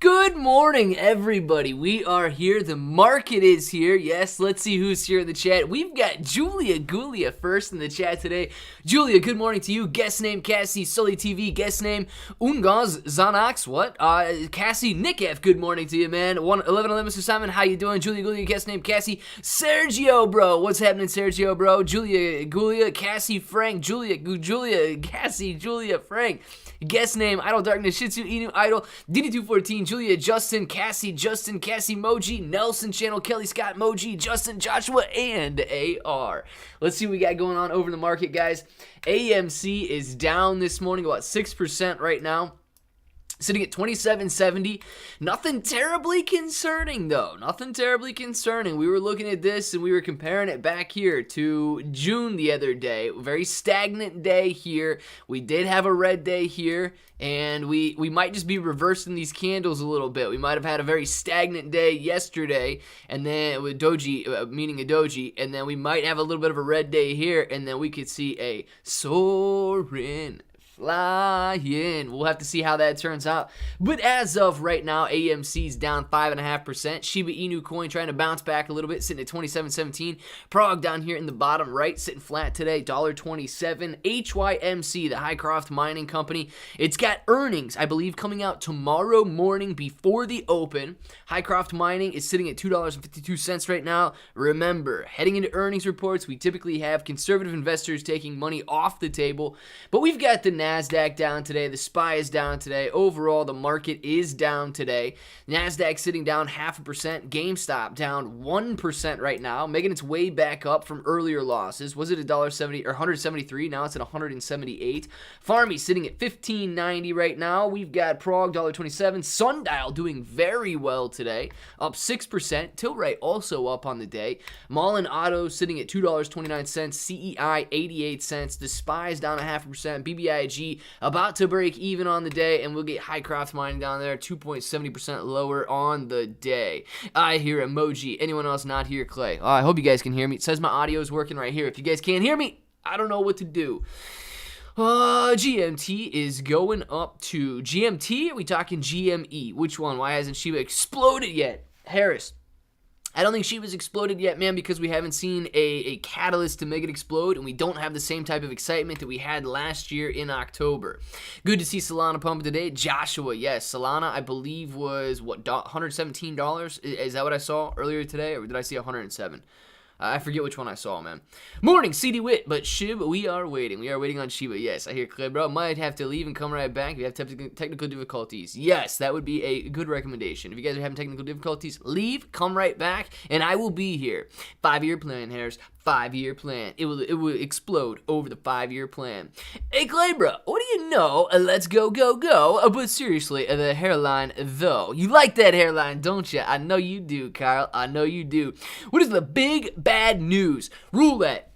Good morning, everybody. We are here. The market is here. Yes, let's see who's here in the chat. We've got Julia Gulia first in the chat today. Julia, good morning to you. Guest name Cassie, Sully TV. Guest name Ungaz Zanax. What? Cassie Nick F. Good morning to you, man. 1111 Mr. Simon. How you doing? Julia Gulia. Guest name Cassie. Sergio, bro. What's happening, Sergio, bro? Julia Gulia. Cassie Frank. Julia Cassie. Julia Frank. Guest name Idol Darkness. Shih Tzu Inu Idol. DD214. Julia, Justin, Cassie, Moji, Nelson Channel, Kelly Scott, Moji, Justin, Joshua, and AR. Let's see what we got going on over the market, guys. AMC is down this morning, about 6% right now. Sitting at 27.70. Nothing terribly concerning, though. Nothing terribly concerning. We were looking at this and we were comparing it back here to June the other day. Very stagnant day here. We did have a red day here, and we might just be reversing these candles a little bit. We might have had a very stagnant day yesterday, and then with doji, meaning a doji, and then we might have a little bit of a red day here, and then we could see a soaring flying. We'll have to see how that turns out. But as of right now, AMC's down 5.5%. Shiba Inu coin trying to bounce back a little bit, sitting at 27.17. Prague down here in the bottom right, sitting flat today, $1.27. HYMC, the Highcroft Mining Company, it's got earnings, I believe, coming out tomorrow morning before the open. Highcroft Mining is sitting at $2.52 right now. Remember, heading into earnings reports, we typically have conservative investors taking money off the table, but we've got the NASDAQ down today. The SPY is down today. Overall, the market is down today. NASDAQ sitting down 0.5%. GameStop down 1% right now, making its way back up from earlier losses. Was it $1.70 or 173? Now it's at 178. Farmy sitting at 15.90 right now. We've got Prague $1.27. Sundial doing very well today, up 6%. Tilray also up on the day. Mullen Auto sitting at $2.29. CEI 88 cents. The SPY is down 0.5%. BBIG about to break even on the day, and we'll get Highcroft Mining down there 2.70% lower on the day. I hear emoji. Anyone else not here? Clay. I hope you guys can hear me. It says my audio is working right here. If you guys can't hear me, I don't know what to do. GMT is going up to GMT. Are we talking GME? Which one? Why hasn't Shiba exploded yet? Harris. I don't think Shiba's exploded yet, man, because we haven't seen a catalyst to make it explode, and we don't have the same type of excitement that we had last year in October. Good to see Solana pumping today. Joshua, yes, Solana, I believe, was, what, $117? Is that what I saw earlier today, or did I see 107? I forget which one I saw, man. Morning, CD Wit, but Shib, we are waiting. We are waiting on Shiba. Yes, I hear Clay, bro. Might have to leave and come right back if you have technical difficulties. Yes, that would be a good recommendation. If you guys are having technical difficulties, leave, come right back, and I will be here. 5-year plan, Harris. 5-year plan. It will explode over the 5-year plan. Hey, Clay, bro, what do you know? Let's go. But seriously, the hairline, though. You like that hairline, don't you? I know you do, Kyle. I know you do. What is the big bad news? Roulette.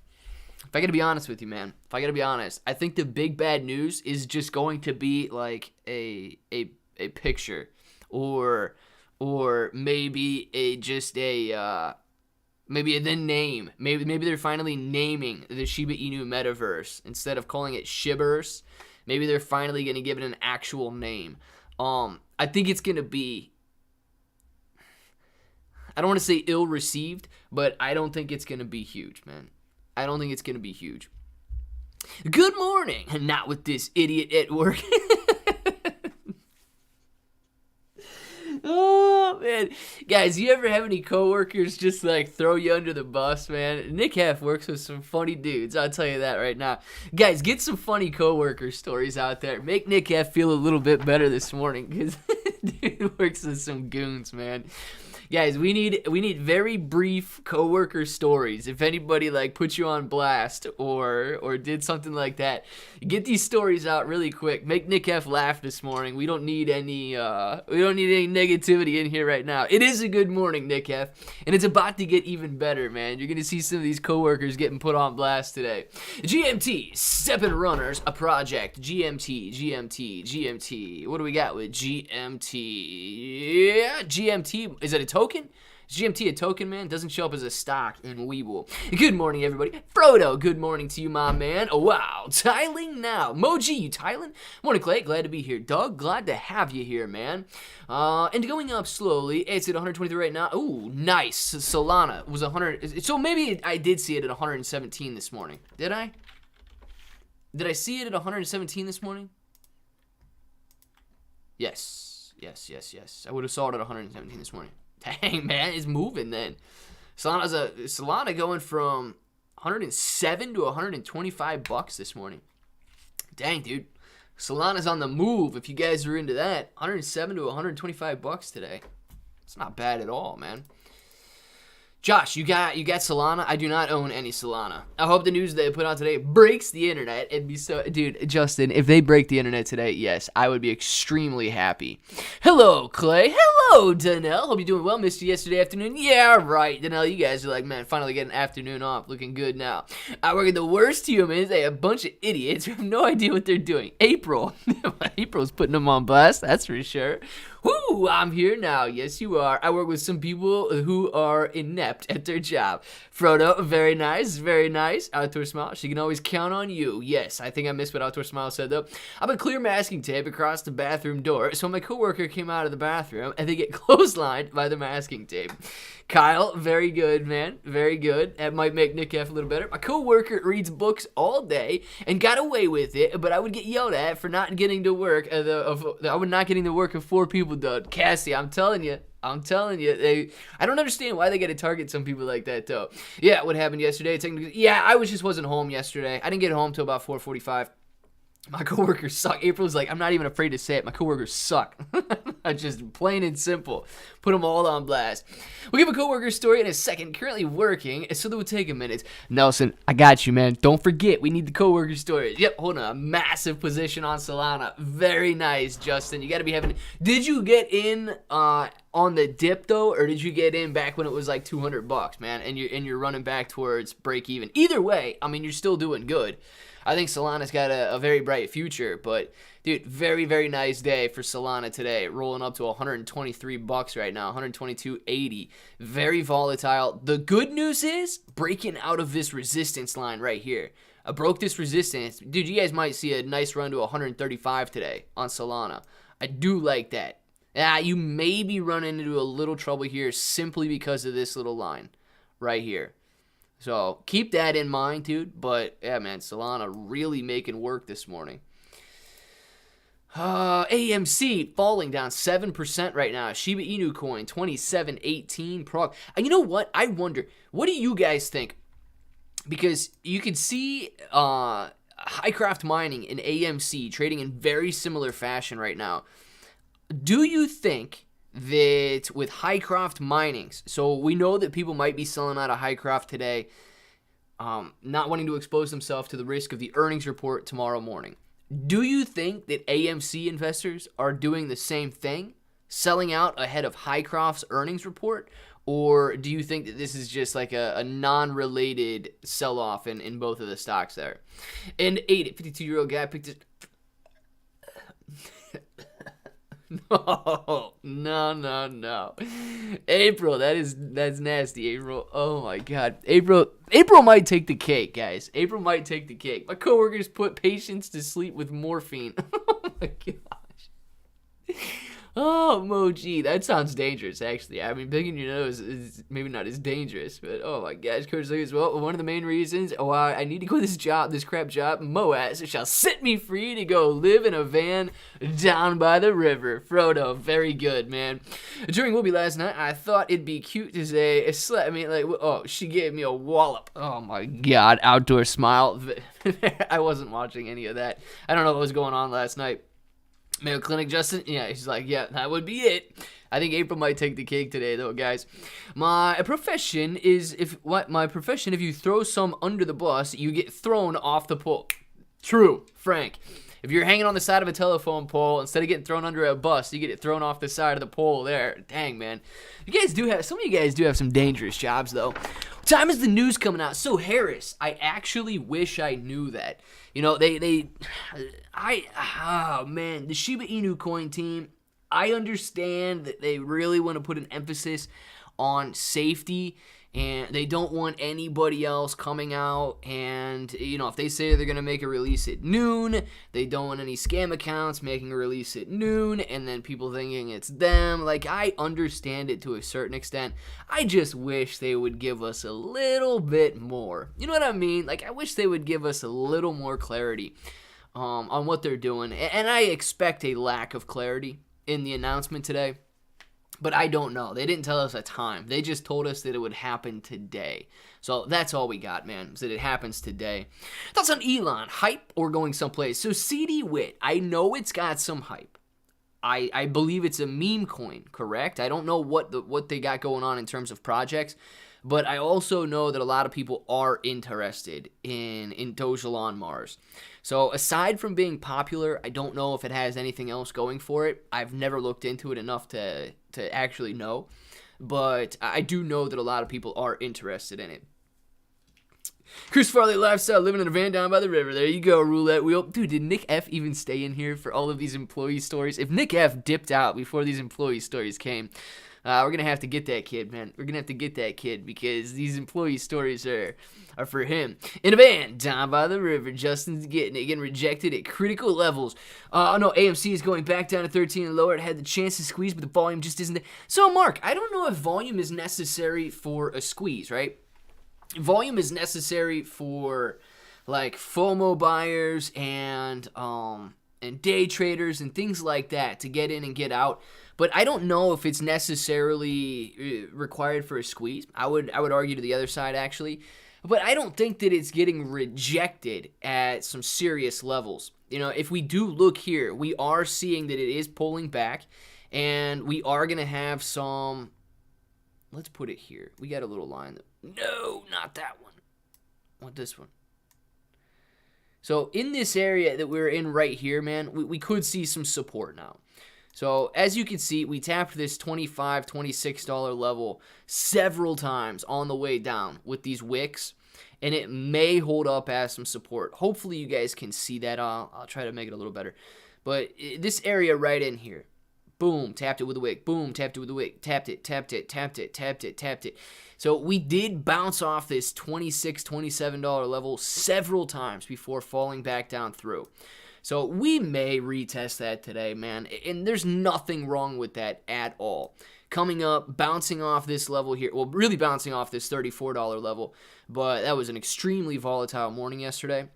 If I gotta be honest with you, man. I think the big bad news is just going to be like a picture, or maybe maybe the name. Maybe they're finally naming the Shiba Inu metaverse instead of calling it Shiberse. Maybe they're finally going to give it an actual name. I think it's going to be, I don't want to say ill-received, but I don't think it's going to be huge, man. I don't think it's going to be huge. Good morning. Not with this idiot at work. Oh, man. Guys, you ever have any coworkers just, like, throw you under the bus, man? Nick Half works with some funny dudes. I'll tell you that right now. Guys, get some funny coworker stories out there. Make Nick Half feel a little bit better this morning, because dude works with some goons, man. Guys, we need very brief coworker stories. If anybody like put you on blast or did something like that, get these stories out really quick. Make Nick F laugh this morning. We don't need any negativity in here right now. It is a good morning, Nick F, and it's about to get even better, man. You're gonna see some of these coworkers getting put on blast today. GMT, Steppin' Runners, a project. GMT. What do we got with GMT? Yeah, GMT. Is it a token? Is GMT a token, man? Doesn't show up as a stock in Weeble. Good morning, everybody. Frodo, good morning to you, my man. Oh, wow. Tiling now. Moji, you tiling? Morning, Clay. Glad to be here. Doug, glad to have you here, man. And going up slowly. It's at 123 right now. Ooh, nice. Solana was 100. So maybe I did see it at 117 this morning. Did I? Did I see it at 117 this morning? Yes. I would have saw it at 117 this morning. Dang, man, it's moving then. Solana going from 107 to 125 bucks this morning. Dang, dude. Solana's on the move if you guys are into that. 107 to 125 bucks today. It's not bad at all, man. Josh, you got Solana? I do not own any Solana. I hope the news they put out today breaks the internet. It'd be so, dude, Justin, if they break the internet today, yes, I would be extremely happy. Hello, Clay. Hello, Danelle. Hope you're doing well. Missed you yesterday afternoon. Yeah, right. Danelle, you guys are like, man, finally getting an afternoon off. Looking good now. I work at the worst humans. They a bunch of idiots who have no idea what they're doing. April's putting them on blast. That's for sure. Woo, I'm here now. Yes, you are. I work with some people who are inept at their job. Frodo, very nice, very nice. Outdoor Smile, she can always count on you. Yes, I think I missed what Outdoor Smile said, though. I have a clear masking tape across the bathroom door, so my coworker came out of the bathroom, and they get clotheslined by the masking tape. Kyle, very good, man. Very good. That might make Nick F a little better. My coworker reads books all day and got away with it, but I would get yelled at for not getting to work. I would not getting the work of 4 people done. Cassie, I'm telling you. I don't understand why they got to target some people like that, though. Yeah, what happened yesterday? Yeah, I wasn't home yesterday. I didn't get home till about 4:45. My coworkers suck. April's like, I'm not even afraid to say it. My coworkers suck. Just plain and simple. Put them all on blast. We'll give a coworker story in a second. Currently working, so that would take a minute. Nelson, I got you, man. Don't forget, we need the coworker stories. Yep, hold on. A massive position on Solana. Very nice, Justin. You got to be having. Did you get in on the dip though, or did you get in back when it was like $200, man? And you're running back towards break even. Either way, I mean, you're still doing good. I think Solana's got a very bright future, but dude, very, very nice day for Solana today. Rolling up to $123 right now, $122.80. Very volatile. The good news is breaking out of this resistance line right here. I broke this resistance. Dude, you guys might see a nice run to 135 today on Solana. I do like that. You may be running into a little trouble here simply because of this little line right here. So keep that in mind, dude. But yeah, man, Solana really making work this morning. AMC falling down 7% right now. Shiba Inu coin 27.18 prog. And you know what? I wonder, what do you guys think? Because you can see Highcraft Mining and AMC trading in very similar fashion right now. Do you think that with Highcraft Minings, so we know that people might be selling out of Highcraft today, not wanting to expose themselves to the risk of the earnings report tomorrow morning. Do you think that AMC investors are doing the same thing, selling out ahead of Highcraft's earnings report? Or do you think that this is just like a non-related sell-off in both of the stocks there? And 52-year-old guy picked it. No. April, that's nasty, April. Oh my God. April might take the cake, guys. April might take the cake. My coworkers put patients to sleep with morphine. Oh my gosh. Oh, Moji, that sounds dangerous, actually. I mean, picking your nose is maybe not as dangerous, but oh my gosh, Coach Lee as well. One of the main reasons why I need to quit this crap job, Moaz shall set me free to go live in a van down by the river. Frodo, very good, man. During Whoopi last night, I thought it'd be cute to say, she gave me a wallop. Oh my God, Outdoor Smile. I wasn't watching any of that. I don't know what was going on last night. Mayo Clinic, Justin? Yeah, he's like, yeah, that would be it. I think April might take the cake today, though, guys. My profession, if you throw some under the bus, you get thrown off the pole. True, Frank. If you're hanging on the side of a telephone pole, instead of getting thrown under a bus, you get it thrown off the side of the pole there. Dang, man. Some of you guys do have some dangerous jobs, though. What time is the news coming out? So, Harris, I actually wish I knew that. You know, the Shiba Inu coin team, I understand that they really want to put an emphasis on safety, and they don't want anybody else coming out. And, if they say they're going to make a release at noon, they don't want any scam accounts making a release at noon, and then people thinking it's them. Like, I understand it to a certain extent. I just wish they would give us a little bit more. You know what I mean? Like, I wish they would give us a little more clarity on what they're doing. And I expect a lack of clarity in the announcement today. But I don't know. They didn't tell us a time. They just told us that it would happen today. So that's all we got, man, is that it happens today. Thoughts on Elon? Hype or going someplace? So CD Wit, I know it's got some hype. I believe it's a meme coin, correct? I don't know what they got going on in terms of projects. But I also know that a lot of people are interested in Doge on Mars. So aside from being popular, I don't know if it has anything else going for it. I've never looked into it enough to actually know. But I do know that a lot of people are interested in it. Chris Farley lifestyle, living in a van down by the river. There you go, roulette wheel. Dude, did Nick F even stay in here for all of these employee stories? If Nick F dipped out before these employee stories came, we're going to have to get that kid, man. We're going to have to get that kid because these employee stories are for him. In a van, down by the river, Justin's getting rejected at critical levels. No, AMC is going back down to 13 and lower. It had the chance to squeeze, but the volume just isn't there. So, Mark, I don't know if volume is necessary for a squeeze, right? Volume is necessary for, like, FOMO buyers and day traders and things like that to get in and get out. But I don't know if it's necessarily required for a squeeze. I would argue to the other side, actually. But I don't think that it's getting rejected at some serious levels. If we do look here, we are seeing that it is pulling back. And we are going to have some... Let's put it here. We got a little line. No, not that one. I want this one. So in this area that we're in right here, man, we could see some support now. So as you can see, we tapped this $25, $26 level several times on the way down with these wicks, and it may hold up as some support. Hopefully you guys can see that. I'll try to make it a little better. But this area right in here, boom, tapped it with a wick, boom, tapped it with a wick, tapped it, tapped it, tapped it, tapped it, tapped it. So we did bounce off this $26, $27 level several times before falling back down through. So we may retest that today, man, and there's nothing wrong with that at all. Coming up, bouncing off this level here, well, really bouncing off this $34 level, but that was an extremely volatile morning yesterday.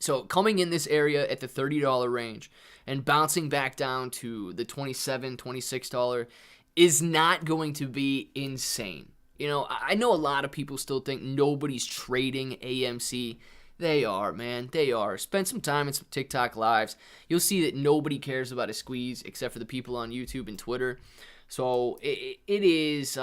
So coming in this area at the $30 range and bouncing back down to the $27, $26 is not going to be insane. I know a lot of people still think nobody's trading AMC. They are, man. They are. Spend some time in some TikTok lives. You'll see that nobody cares about a squeeze except for the people on YouTube and Twitter. So it's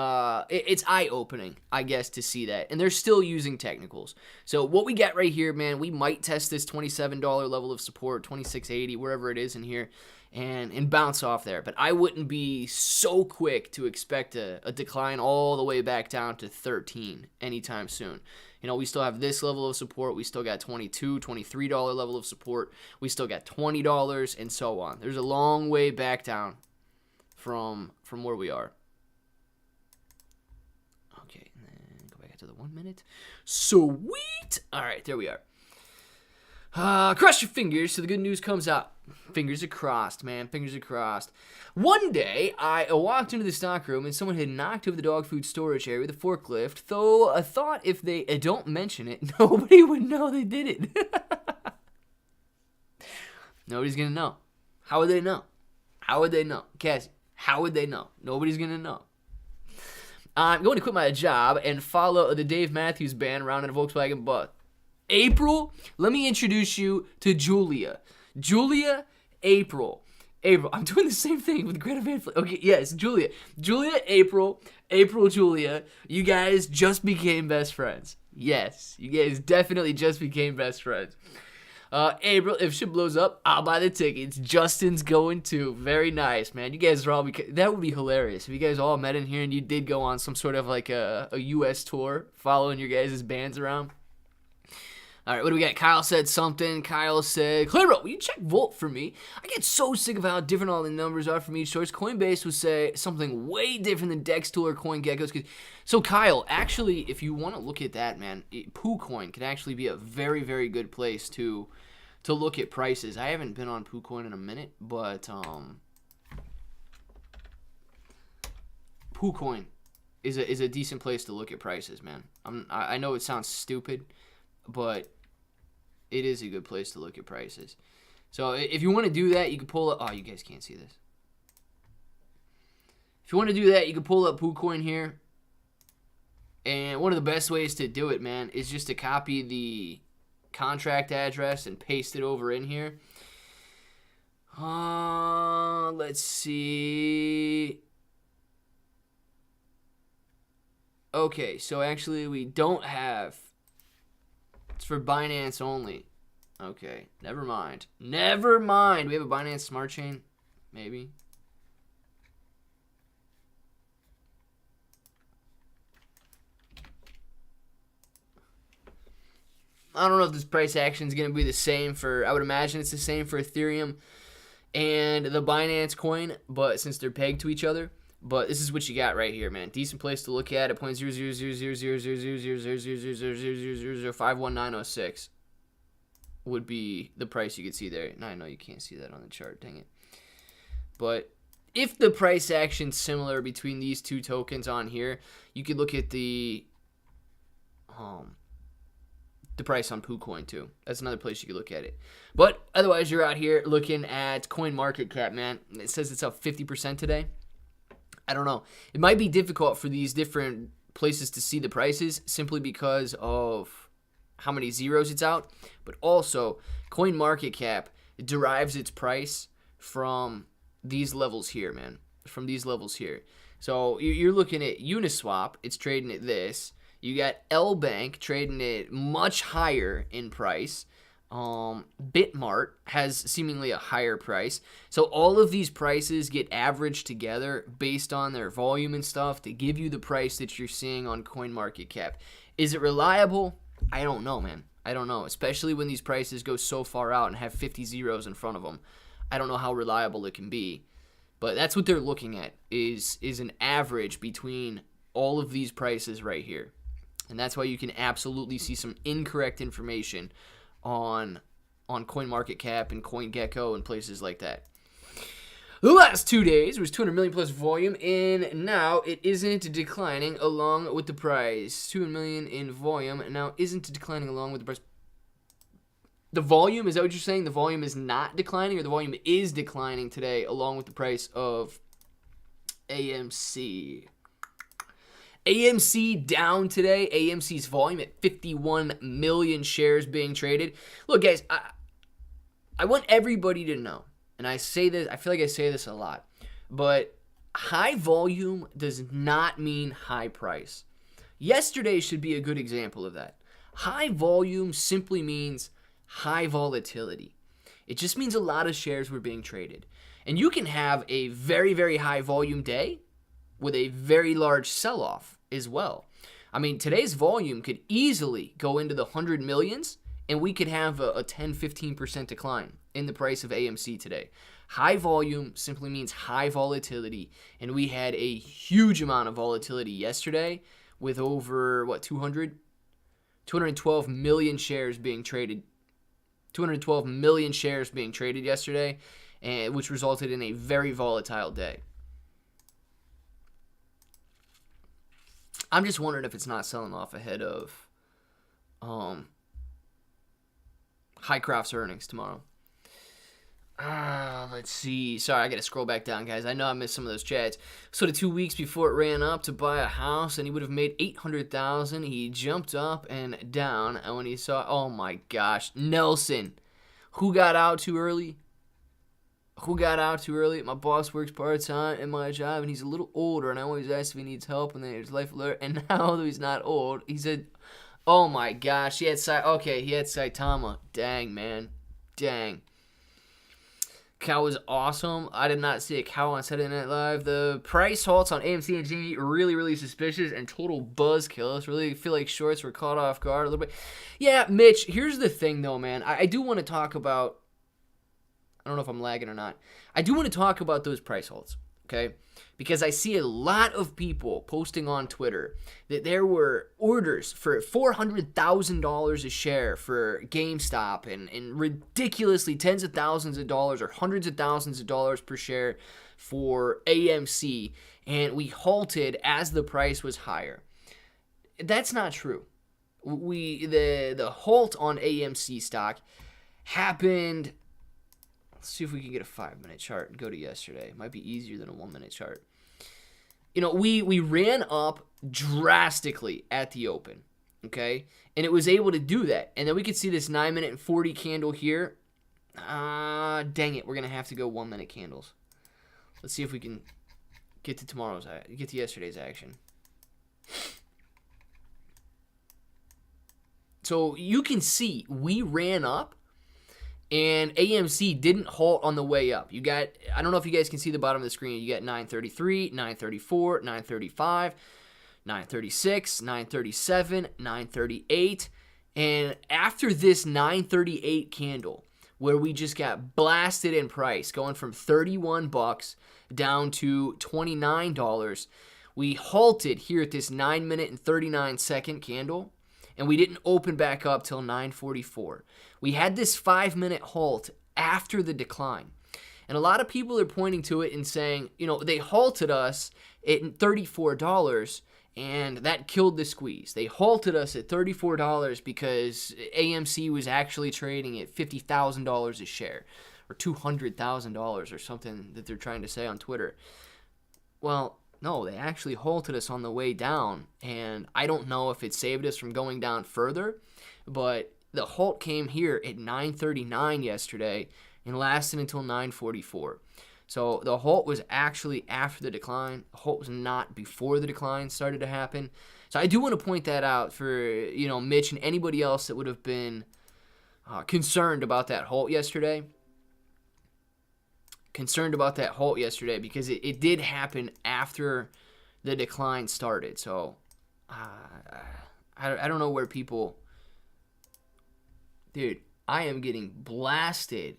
eye-opening, I guess, to see that. And they're still using technicals. So what we got right here, man, we might test this $27 level of support, $26.80, wherever it is in here, and bounce off there. But I wouldn't be so quick to expect a decline all the way back down to 13 anytime soon. We still have this level of support. We still got $22, $23 level of support. We still got $20 and so on. There's a long way back down from where we are. Okay, and then go back to the 1 minute. Sweet! All right, there we are. Cross your fingers so the good news comes out. Fingers are crossed, man. Fingers are crossed. One day, I walked into the stock room and someone had knocked over the dog food storage area with a forklift, though I thought if they don't mention it, nobody would know they did it. Nobody's going to know. How would they know? How would they know? Cassie, how would they know? Nobody's going to know. I'm going to quit my job and follow the Dave Matthews Band around in a Volkswagen bus. April, let me introduce you to Julia. Julia, April. I'm doing the same thing with Greta Van Fleet. Okay, yes, Julia. Julia, April, Julia. You guys just became best friends. Yes, you guys definitely just became best friends. April, if Shib blows up, I'll buy the tickets. Justin's going too. Very nice, man. You guys are all... That would be hilarious if you guys all met in here and you did go on some sort of like a U.S. tour following your guys' bands around. All right, what do we got? Kyle said something. Kyle said, Clairo, will you check Volt for me? I get so sick of how different all the numbers are from each source. Coinbase would say something way different than Dextool or CoinGecko. So, Kyle, actually, if you want to look at that, man, PooCoin can actually be a very, very good place to look at prices. I haven't been on PooCoin in a minute, but PooCoin is a decent place to look at prices, man. I know it sounds stupid, but it is a good place to look at prices. So if you want to do that, you can pull up. Oh, you guys can't see this. If you want to do that, you can pull up PooCoin here. And one of the best ways to do it, man, is just to copy the contract address and paste it over in here. Let's see. Okay, so actually we don't have. It's for Binance only. Okay, never mind. Never mind. We have a Binance Smart Chain? Maybe. I don't know if this price action is going to be the same for, I would imagine it's the same for Ethereum and the Binance coin, but since they're pegged to each other. But this is what you got right here, man. Decent place to look at. 0.000000000000000051906 would be the price you could see there. Now I know you can't see that on the chart, dang it. But if the price action's similar between these two tokens on here, you could look at the price on PooCoin too. That's another place you could look at it. But otherwise, you're out here looking at CoinMarketCap, man. It says it's up 50% today. I don't know. It might be difficult for these different places to see the prices simply because of how many zeros it's out. But also, CoinMarketCap derives its price from these levels here, man. From these levels here. So you're looking at Uniswap. It's trading at this. You got LBank trading it much higher in price. Bitmart has seemingly a higher price. So all of these prices get averaged together based on their volume and stuff to give you the price that you're seeing on CoinMarketCap. Is it reliable? I don't know, man. I don't know, especially when these prices go so far out and have 50 zeros in front of them. I don't know how reliable it can be. But that's what they're looking at is an average between all of these prices right here. And that's why you can absolutely see some incorrect information on CoinMarketCap and CoinGecko and places like that. The last 2 days was 200 million plus volume, and now it isn't declining along with the price. 200 million in volume, and now isn't declining along with the price. The volume, is that what you're saying? The volume is not declining, or the volume is declining today along with the price of AMC? AMC down today. AMC's volume at 51 million shares being traded. Look, guys, I want everybody to know, and I say this, I feel like I say this a lot, but high volume does not mean high price. Yesterday should be a good example of that. High volume simply means high volatility. It just means a lot of shares were being traded. And you can have a very, very high volume day with a very large sell-off as well. I mean, today's volume could easily go into the 100 millions, and we could have a 10-15% decline in the price of AMC today. High volume simply means high volatility, and we had a huge amount of volatility yesterday with over, 212 million shares being traded. 212 million shares being traded yesterday, which resulted in a very volatile day. I'm just wondering if it's not selling off ahead of Highcroft's earnings tomorrow. Let's see. Sorry, I got to scroll back down, guys. I know I missed some of those chats. So the 2 weeks before it ran up to buy a house, and he would have made $800,000. He jumped up and down, and when he saw, oh my gosh, Nelson, who got out too early? My boss works part-time in my job, and he's a little older, and I always ask if he needs help, and then his life alert, and now that he's not old, he said, oh my gosh, he had Saitama. Dang, man. Dang. Cow was awesome. I did not see a cow on Saturday Night Live. The price halts on AMC and G really, really suspicious and total buzzkill. Really feel like shorts were caught off guard a little bit. Yeah, Mitch, here's the thing though, man. I do want to talk about, I don't know if I'm lagging or not. I do want to talk about those price halts, okay? Because I see a lot of people posting on Twitter that there were orders for $400,000 a share for GameStop and ridiculously tens of thousands of dollars or hundreds of thousands of dollars per share for AMC, and we halted as the price was higher. That's not true. The halt on AMC stock happened. Let's see if we can get a 5-minute chart and go to yesterday. It might be easier than a 1-minute chart. You know, we ran up drastically at the open, okay? And it was able to do that. And then we could see this 9-minute and 40 candle here. Dang it, we're going to have to go 1-minute candles. Let's see if we can get to yesterday's action. So you can see we ran up. And AMC didn't halt on the way up. You got, I don't know if you guys can see the bottom of the screen. You got 933, 934, 935, 936, 937, 938. And after this 938 candle, where we just got blasted in price, going from $31 down to $29, we halted here at this 9-minute and 39-second candle. And we didn't open back up till 9:44. We had this 5-minute halt after the decline. And a lot of people are pointing to it and saying, you know, they halted us at $34 and that killed the squeeze. They halted us at $34 because AMC was actually trading at $50,000 a share or $200,000 or something that they're trying to say on Twitter. Well, no, they actually halted us on the way down, and I don't know if it saved us from going down further, but the halt came here at 9:39 yesterday and lasted until 9:44. So the halt was actually after the decline. The halt was not before the decline started to happen. So I do want to point that out for, you know, Mitch and anybody else that would have been concerned about that halt yesterday. Because it did happen after the decline started. So I don't know where people... Dude, I am getting blasted.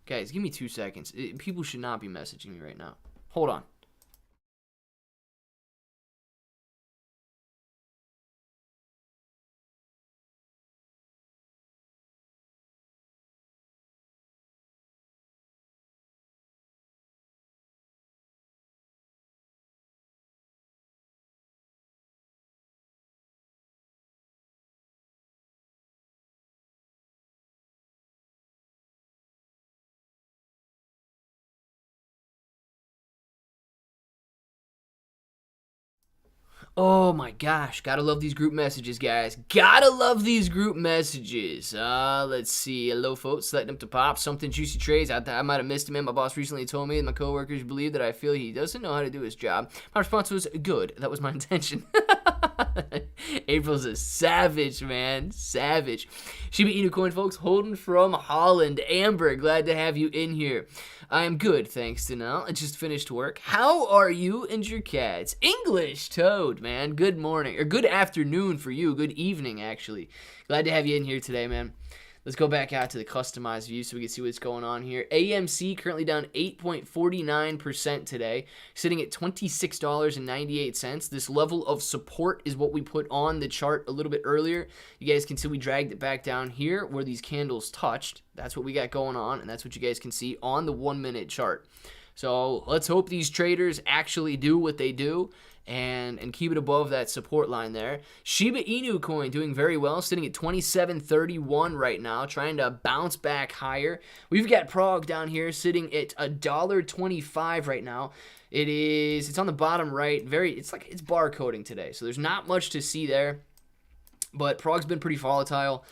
Guys, give me 2 seconds. People should not be messaging me right now. Hold on. Oh my gosh, gotta love these group messages, guys. Gotta love these group messages. Let's see. Hello, folks. Letting them to pop. Something juicy trades. I might have missed him, man. My boss recently told me that my coworkers believe that I feel he doesn't know how to do his job. My response was, good. That was my intention. April's a savage, man. Savage. Shiba Inu coin, folks. Holding from Holland. Amber, glad to have you in here. I am good, thanks to Nell. I just finished work. How are you and your cats? English Toad, man. Good morning. Or good afternoon for you. Good evening, actually. Glad to have you in here today, man. Let's go back out to the customized view so we can see what's going on here. AMC currently down 8.49% today, sitting at $26.98. This level of support is what we put on the chart a little bit earlier. You guys can see we dragged it back down here where these candles touched. That's what we got going on, and that's what you guys can see on the 1-minute chart. So let's hope these traders actually do what they do and keep it above that support line there. Shiba Inu coin doing very well, sitting at 27.31 right now, trying to bounce back higher. We've got Prog down here sitting at $1.25 right now. It's on the bottom right. It's barcoding today, so there's not much to see there. But Prog's been pretty volatile.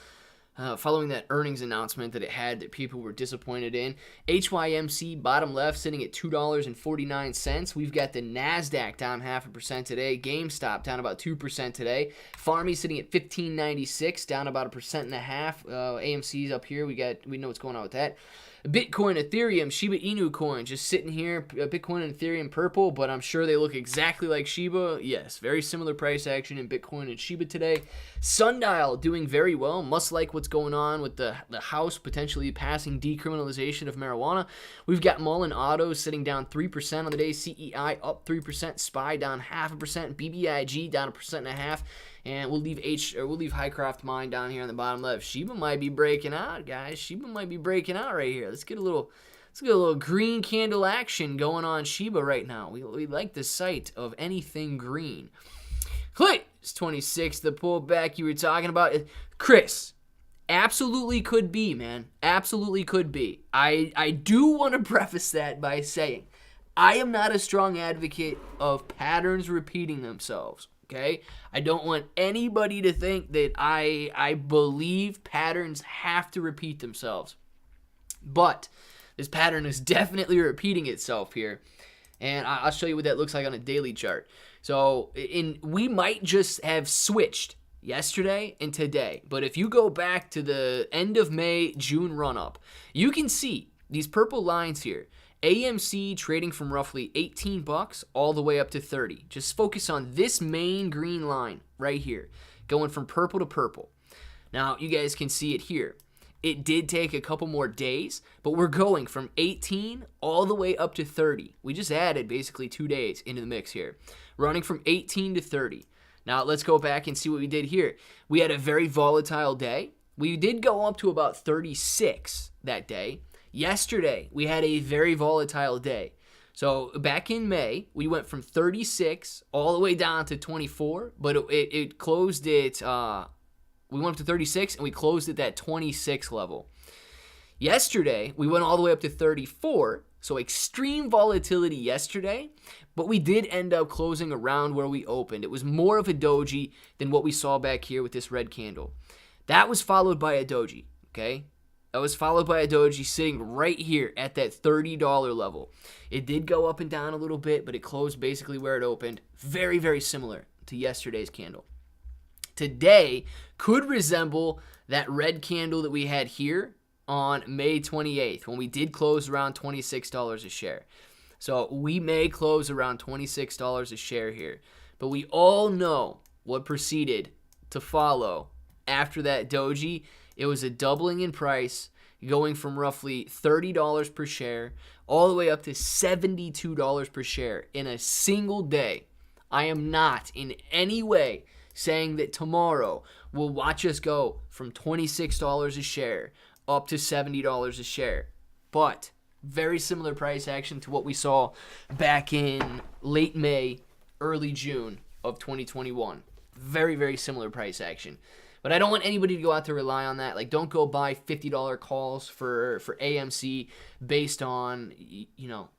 following that earnings announcement that it had that people were disappointed in. HYMC, bottom left, sitting at $2.49. We've got the NASDAQ down 0.5% today. GameStop down about 2% today. Farmy sitting at $15.96, down about 1.5%. AMC's up here. We know what's going on with that. Bitcoin, Ethereum, Shiba Inu coin just sitting here. Bitcoin and Ethereum purple, but I'm sure they look exactly like Shiba. Yes, very similar price action in Bitcoin and Shiba today. Sundial doing very well. Must like what's going on with the House potentially passing decriminalization of marijuana. We've got Mullen Auto sitting down 3% on the day. CEI up 3%. SPY down 0.5%. BBIG down 1.5%. And we'll leave Highcroft Mine down here on the bottom left. Shiba might be breaking out, guys. Shiba might be breaking out right here. Let's get a little green candle action going on Shiba right now. We like the sight of anything green. Click. It's 26, the pullback you were talking about. Chris, absolutely could be, man. Absolutely could be. I do want to preface that by saying I am not a strong advocate of patterns repeating themselves. Okay? I don't want anybody to think that I believe patterns have to repeat themselves. But this pattern is definitely repeating itself here. And I'll show you what that looks like on a daily chart. So we might just have switched yesterday and today. But if you go back to the end of May, June run-up, you can see these purple lines here. AMC trading from roughly $18 all the way up to 30. Just focus on this main green line right here, going from purple to purple. Now, you guys can see it here. It did take a couple more days, but we're going from 18 all the way up to 30. We just added basically 2 days into the mix here, running from 18 to 30. Now, let's go back and see what we did here. We had a very volatile day. We did go up to about 36 that day. Yesterday, we had a very volatile day. So back in May, we went from 36 all the way down to 24, but it closed it, we went up to 36 and we closed at that 26 level. Yesterday, we went all the way up to 34, so extreme volatility yesterday, but we did end up closing around where we opened. It was more of a doji than what we saw back here with this red candle. That was followed by a doji, okay? That was followed by a doji sitting right here at that $30 level. It did go up and down a little bit, but it closed basically where it opened. Very, very similar to yesterday's candle. Today could resemble that red candle that we had here on May 28th when we did close around $26 a share. So we may close around $26 a share here. But we all know what proceeded to follow after that doji. It was a doubling in price, going from roughly $30 per share all the way up to $72 per share in a single day. I am not in any way saying that tomorrow we'll watch us go from $26 a share up to $70 a share. But very similar price action to what we saw back in late May, early June of 2021. Very, very similar price action. But I don't want anybody to go out to rely on that. Like, don't go buy $50 calls for AMC based on,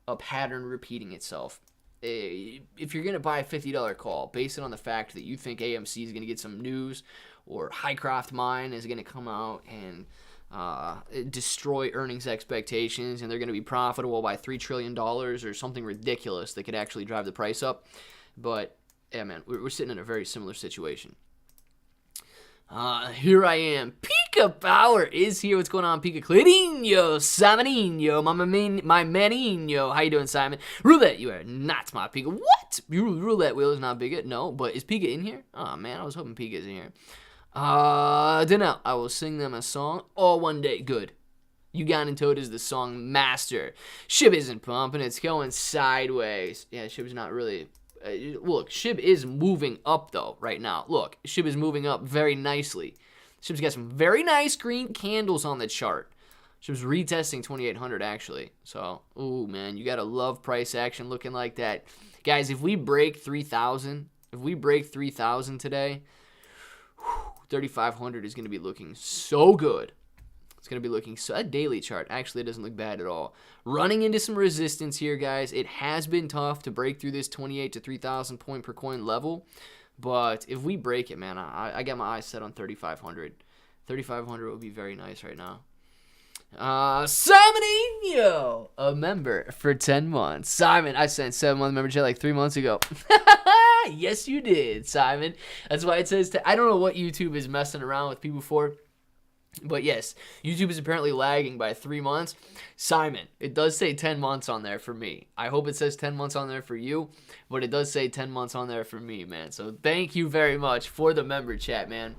a pattern repeating itself. If you're going to buy a $50 call, base it on the fact that you think AMC is going to get some news or Highcroft Mine is going to come out and destroy earnings expectations and they're going to be profitable by $3 trillion or something ridiculous that could actually drive the price up. But, yeah, man, we're sitting in a very similar situation. Here I am. Pika Power is here. What's going on, Pika? Clarinho, Simonino, my manino. How you doing, Simon? Roulette, you are not my Pika. What? Roulette wheel is not Pika? No, but is Pika in here? Oh, man, I was hoping Pika is in here. Dunno. I will sing them a song all one day. Good. Ugandan Toad is the song master. Shib isn't pumping. It's going sideways. Yeah, Shib's not really... Look, Shib is moving up, though, right now. Look, Shib is moving up very nicely. Shib's got some very nice green candles on the chart. Shib's retesting 2,800, actually. So, ooh, man, you got to love price action looking like that. Guys, if we break 3,000, today, 3,500 is going to be looking so good. It's going to be looking so... That daily chart, actually, it doesn't look bad at all. Running into some resistance here, guys. It has been tough to break through this 28 to 3,000 point per coin level. But if we break it, man, I got my eyes set on 3,500. 3,500 would be very nice right now. Simonino, a member for 10 months. Simon, I sent 7-month membership like 3 months ago. Yes, you did, Simon. That's why it says, I don't know what YouTube is messing around with people for. But yes, YouTube is apparently lagging by 3 months. Simon, it does say 10 months on there for me. I hope it says 10 months on there for you, but it does say 10 months on there for me, man. So thank you very much for the member chat, man.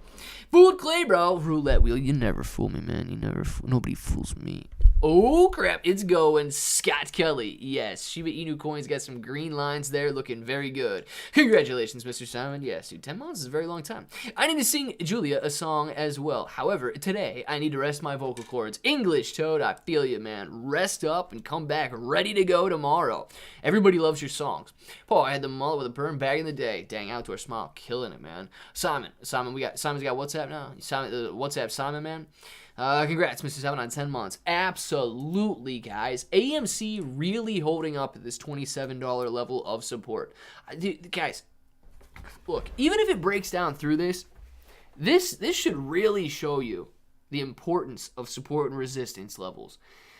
Fooled Clay, bro. Roulette wheel. You never fool me, man. Nobody fools me. Oh, crap. It's going. Scott Kelly. Yes. Shiba Inu coins got some green lines there looking very good. Congratulations, Mr. Simon. Yes, dude. 10 months is a very long time. I need to sing Julia a song as well. However, today I need to rest my vocal cords. English Toad, I feel you, man. Rest up and come back ready to go tomorrow. Everybody loves your songs. Paul, I had the mullet with a perm back in the day. Dang, Outdoor Smile. Killing it, man. Simon's got WhatsApp now. WhatsApp Simon, man. Congrats, Mr. 7 on 10 months. Absolutely, guys. AMC really holding up at this $27 level of support. Dude, guys, look, even if it breaks down through this should really show you the importance of support and resistance levels.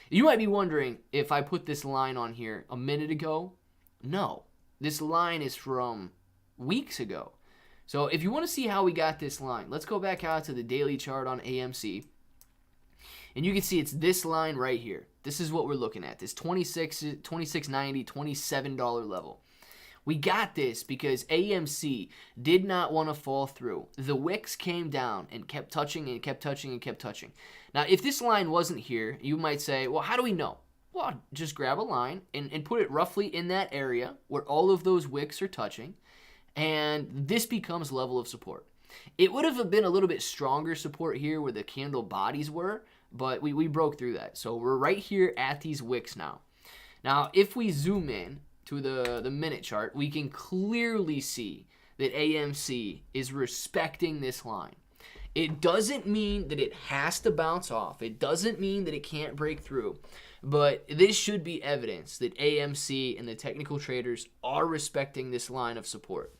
You might be wondering if I put this line on here a minute ago. No, this line is from weeks ago. So if you want to see how we got this line, let's go back out to the daily chart on AMC. And you can see it's this line right here. This is what we're looking at, this $26.90, $27 level. We got this because AMC did not want to fall through. The wicks came down and kept touching and kept touching and kept touching. Now, if this line wasn't here, you might say, well, how do we know? Well, just grab a line and put it roughly in that area where all of those wicks are touching, and this becomes level of support. It would have been a little bit stronger support here where the candle bodies were, but we broke through that. So we're right here at these wicks now. Now, if we zoom in to the minute chart, we can clearly see that AMC is respecting this line. It doesn't mean that it has to bounce off. It doesn't mean that it can't break through. But this should be evidence that AMC and the technical traders are respecting this line of support.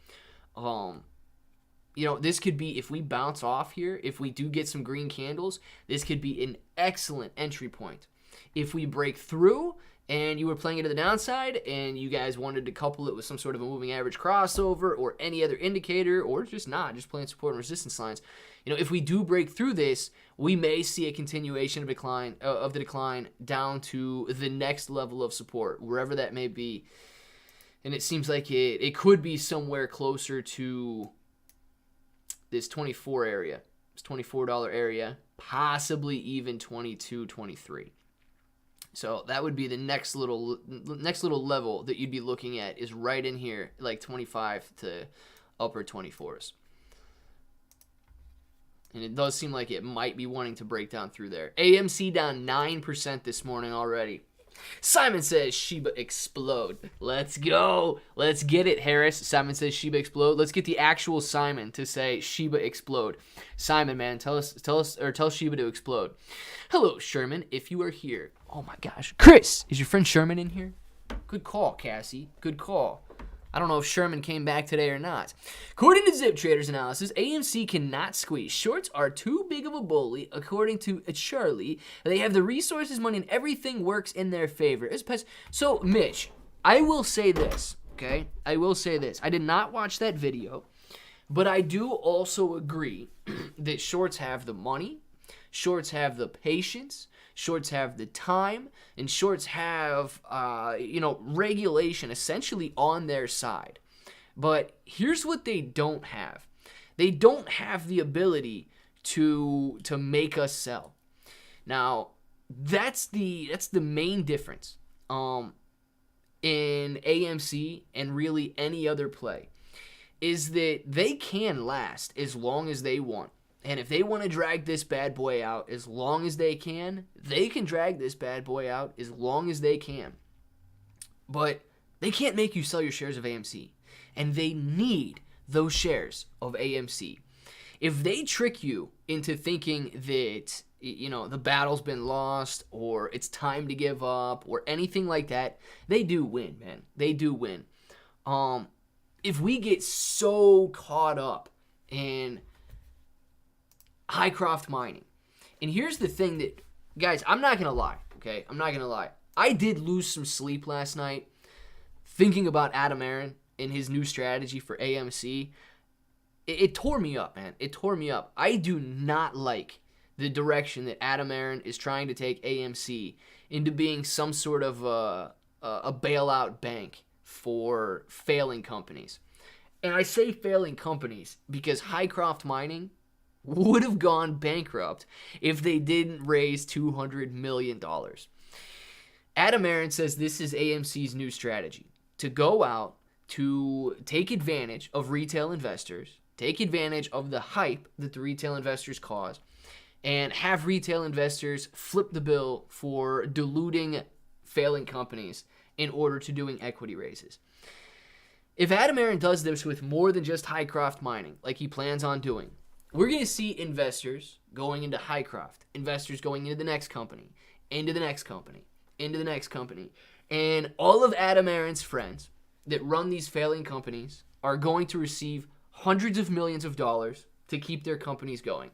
This could be, if we bounce off here, if we do get some green candles, this could be an excellent entry point. If we break through and you were playing it to the downside and you guys wanted to couple it with some sort of a moving average crossover or any other indicator, or just playing support and resistance lines, if we do break through this, we may see a continuation of the decline down to the next level of support, wherever that may be. And it seems like it could be somewhere closer to this 24 area, this $24 area, possibly even 22, 23. So that would be the next little level that you'd be looking at, is right in here, like 25 to upper 24s. And it does seem like it might be wanting to break down through there. AMC down 9% this morning already. Simon says Shiba explode. Let's go. Let's get it, Harris. Simon says Shiba explode. Let's get the actual Simon to say Shiba explode. Simon, man, tell Shiba to explode. Hello, Sherman, if you are here. Oh my gosh. Chris, is your friend Sherman in here? Good call, Cassie. Good call. I don't know if Sherman came back today or not. According to Zip Trader's analysis, AMC cannot squeeze. Shorts are too big of a bully. According to Charlie, they have the resources, money, and everything works in their favor. So, Mitch, I will say this, okay? I will say this. I did not watch that video, but I do also agree that shorts have the money, shorts have the patience, shorts have the time, and shorts have, regulation essentially on their side. But here's what they don't have. They don't have the ability to make us sell. Now, that's the main difference in AMC and really any other play, is that they can last as long as they want. And if they want to drag this bad boy out as long as they can drag this bad boy out as long as they can. But they can't make you sell your shares of AMC. And they need those shares of AMC. If they trick you into thinking that, the battle's been lost or it's time to give up or anything like that, they do win, man. They do win. If we get so caught up in Highcroft Mining. And here's the thing that, guys, I'm not going to lie, okay? I'm not going to lie. I did lose some sleep last night thinking about Adam Aron and his new strategy for AMC. It tore me up, man. It tore me up. I do not like the direction that Adam Aron is trying to take AMC into being some sort of a bailout bank for failing companies. And I say failing companies because Highcroft Mining would have gone bankrupt if they didn't raise $200 million. Adam Aron says this is AMC's new strategy, to go out to take advantage of retail investors, take advantage of the hype that the retail investors cause, and have retail investors flip the bill for diluting failing companies in order to doing equity raises. If Adam Aron does this with more than just Highcroft Mining, like he plans on doing, we're going to see investors going into Highcroft, investors going into the next company, into the next company, into the next company. And all of Adam Aron's friends that run these failing companies are going to receive hundreds of millions of dollars to keep their companies going.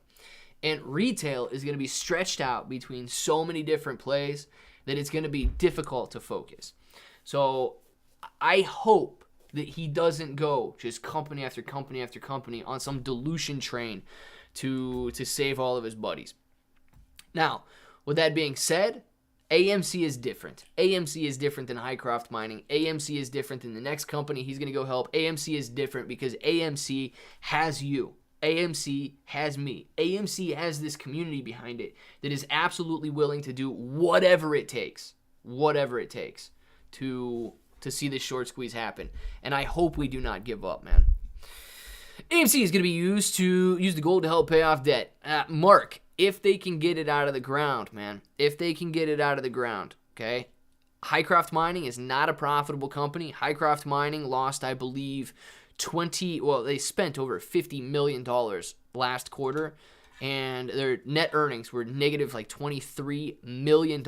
And retail is going to be stretched out between so many different plays that it's going to be difficult to focus. So I hope that he doesn't go just company after company after company on some dilution train to save all of his buddies. Now, with that being said, AMC is different. AMC is different than Highcroft Mining. AMC is different than the next company he's going to go help. AMC is different because AMC has you. AMC has me. AMC has this community behind it that is absolutely willing to do whatever it takes to see this short squeeze happen. And I hope we do not give up, man. AMC is going to be used to use the gold to help pay off debt. Mark, if they can get it out of the ground, man. If they can get it out of the ground, okay? Highcroft Mining is not a profitable company. Highcroft Mining lost, I believe, they spent over $50 million last quarter, and their net earnings were negative like $23 million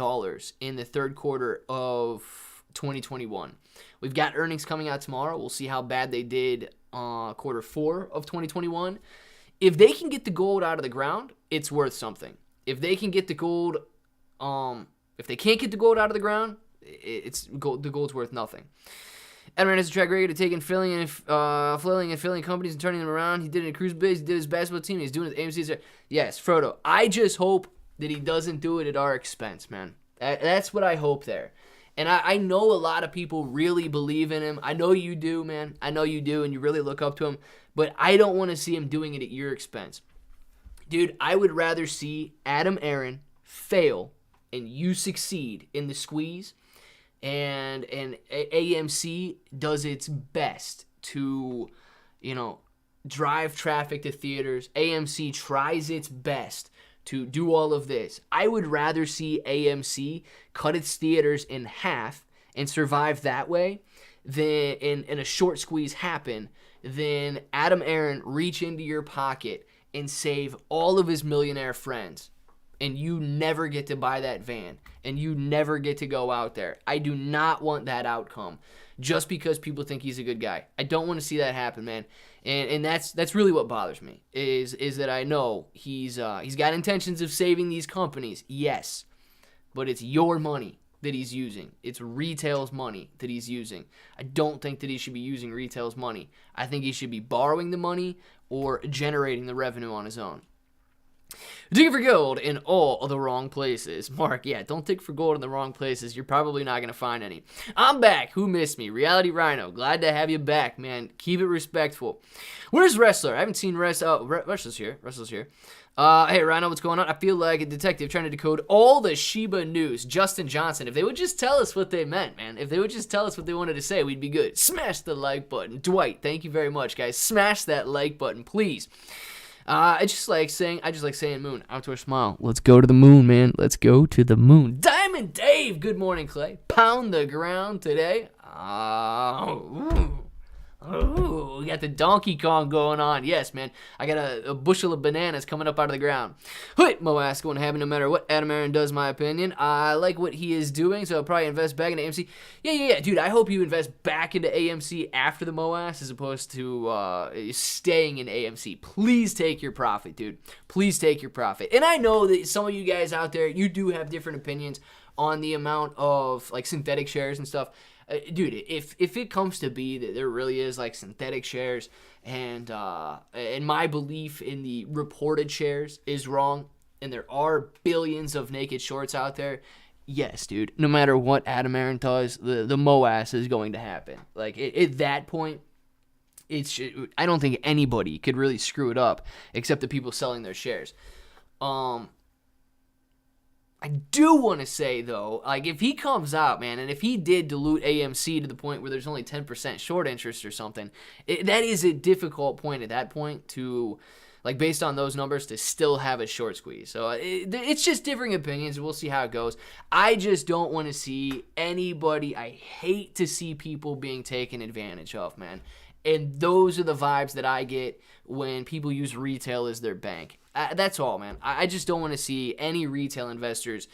in the third quarter of 2021. We've got earnings coming out tomorrow. We'll see how bad they did quarter 4 of 2021. If they can get the gold out of the ground, it's worth something. If they can get the gold, if they can't get the gold out of the ground, the gold's worth nothing. Edmund has a track record of taking flailing and failing companies and turning them around. He did it in Cruise Biz. He did his basketball team. He's doing it at AMC. Yes, Frodo. I just hope that he doesn't do it at our expense, man. That's what I hope there. And I know a lot of people really believe in him. I know you do, man. I know you do, and you really look up to him. But I don't want to see him doing it at your expense. Dude, I would rather see Adam Aron fail and you succeed in the squeeze, and AMC does its best to, drive traffic to theaters. AMC tries its best to do all of this. I would rather see AMC cut its theaters in half and survive that way than in a short squeeze happen than Adam Aron reach into your pocket and save all of his millionaire friends, and you never get to buy that van, and you never get to go out there. I do not want that outcome just because people think he's a good guy. I don't want to see that happen, man. And that's really what bothers me, is that I know he's got intentions of saving these companies, yes, but it's your money that he's using. It's retail's money that he's using. I don't think that he should be using retail's money. I think he should be borrowing the money or generating the revenue on his own. Digging for gold in all the wrong places. Mark, yeah, don't dig for gold in the wrong places. You're probably not going to find any. I'm back. Who missed me? Reality Rhino. Glad to have you back, man. Keep it respectful. Where's Wrestler? I haven't seen Wrestler's here. Hey, Rhino, what's going on? I feel like a detective trying to decode all the Shiba news. Justin Johnson. If they would just tell us what they meant, man. If they would just tell us what they wanted to say, we'd be good. Smash the like button. Dwight, thank you very much, guys. Smash that like button, please. I just like saying moon. Outdoor smile. Let's go to the moon, man. Let's go to the moon. Diamond Dave. Good morning, Clay. Pound the ground today. Oh, we got the Donkey Kong going on. Yes, man. I got a bushel of bananas coming up out of the ground. Wait, Moas going to happen no matter what Adam Aaron does, my opinion. I like what he is doing, so I'll probably invest back into AMC. Yeah. Dude, I hope you invest back into AMC after the Moas as opposed to staying in AMC. Please take your profit, dude. Please take your profit. And I know that some of you guys out there, you do have different opinions on the amount of like synthetic shares and stuff. Dude, if it comes to be that there really is like synthetic shares and my belief in the reported shares is wrong and there are billions of naked shorts out there, yes, dude, no matter what Adam Aaron does, the MOAS is going to happen. Like at that point, I don't think anybody could really screw it up except the people selling their shares. I do want to say, though, like, if he comes out, man, and if he did dilute AMC to the point where there's only 10% short interest or something, that is a difficult point at that point to, like, based on those numbers, to still have a short squeeze. So it's just differing opinions. We'll see how it goes. I just don't want to see anybody. I hate to see people being taken advantage of, man. And those are the vibes that I get when people use retail as their bank. That's all, man. I just don't want to see any retail investors.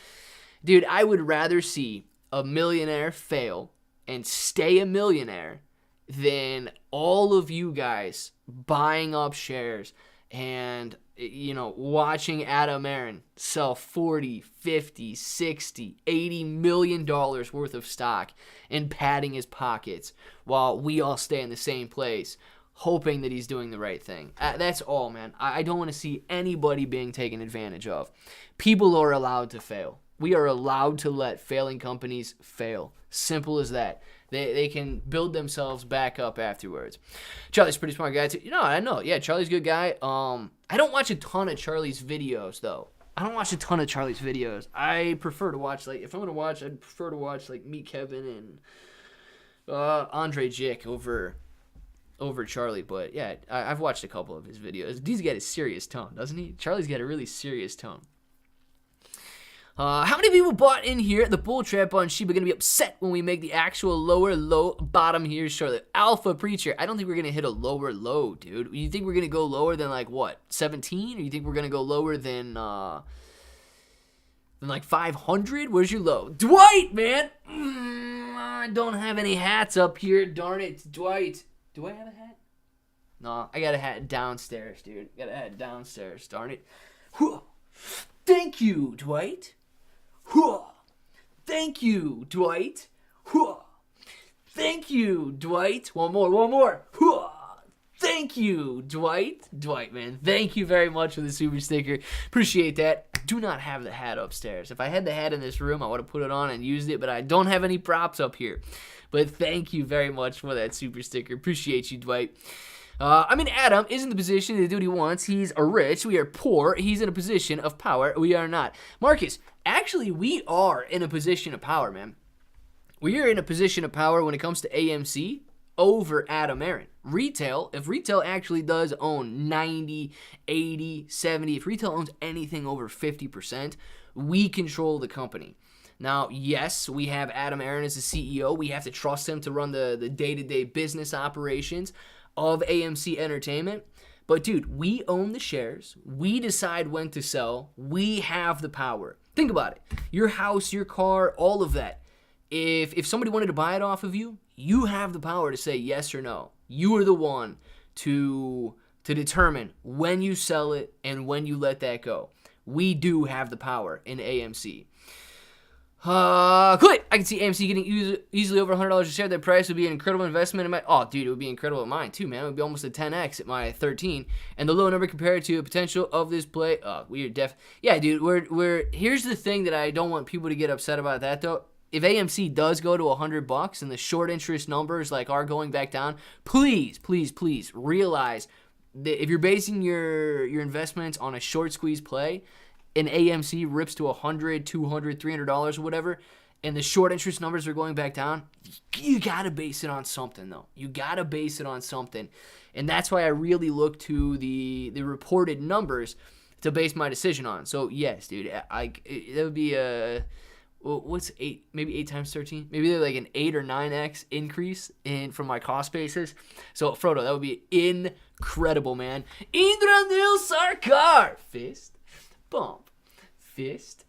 Dude, I would rather see a millionaire fail and stay a millionaire than all of you guys buying up shares and, watching Adam Aaron sell 40, 50, 60, 80 million dollars worth of stock and padding his pockets while we all stay in the same place, hoping that he's doing the right thing. That's all, man. I don't want to see anybody being taken advantage of. People are allowed to fail. We are allowed to let failing companies fail. Simple as that. They can build themselves back up afterwards. Charlie's a pretty smart guy, too. I know. Yeah, Charlie's a good guy. I don't watch a ton of Charlie's videos, though. I prefer to watch, if I'm going to watch, I'd prefer to watch, Meet Kevin and Andre Jick over Charlie. But, yeah, I've watched a couple of his videos. He's got a serious tone, doesn't he? Charlie's got a really serious tone. How many people bought in here? The bull trap on Shiba going to be upset when we make the actual lower low bottom here shortly. Alpha Preacher, I don't think we're going to hit a lower low, dude. You think we're going to go lower than 17? Or you think we're going to go lower than 500? Where's your low? Dwight, man! I don't have any hats up here. Darn it, Dwight. Do I have a hat? No, I got a hat downstairs, dude. Darn it. Thank you, Dwight. Thank you, Dwight. Thank you, Dwight. One more. Thank you, Dwight. Dwight, man, thank you very much for the super sticker. Appreciate that. I do not have the hat upstairs. If I had the hat in this room, I would have put it on and used it, but I don't have any props up here. But thank you very much for that super sticker. Appreciate you, Dwight. Adam is in the position to do what he wants. He's rich. We are poor. He's in a position of power. We are not. Marcus, actually, we are in a position of power, man. We are in a position of power when it comes to AMC over Adam Aaron. If retail actually does own 90, 80, 70, if retail owns anything over 50%, we control the company. Now, yes, we have Adam Aaron as the CEO. We have to trust him to run the day-to-day business operations of AMC Entertainment. But dude, we own the shares. We decide when to sell. We have the power. Think about it. Your house, your car, all of that. If somebody wanted to buy it off of you, you have the power to say yes or no. You are the one to determine when you sell it and when you let that go. We do have the power in AMC. Quit. I can see AMC getting easily over $100 a share. That price would be an incredible investment in my. Oh, dude, it would be incredible at mine too, man. It would be almost a 10x at my 13. And the low number compared to the potential of this play. Oh, weird. Yeah, dude. We're. Here's the thing that I don't want people to get upset about that though. If AMC does go to $100 and the short interest numbers are going back down, please realize that if you're basing your investments on a short squeeze play, and AMC rips to $100, $200, $300 or whatever, and the short interest numbers are going back down, you got to base it on something, though. You got to base it on something. And that's why I really look to the reported numbers to base my decision on. So, yes, dude, that would be well, what's 8, maybe 8 times 13? Maybe they're like an 8 or 9x increase from my cost basis. So, Frodo, that would be incredible, man. Indranil Sarkar. Fist, bump, fist,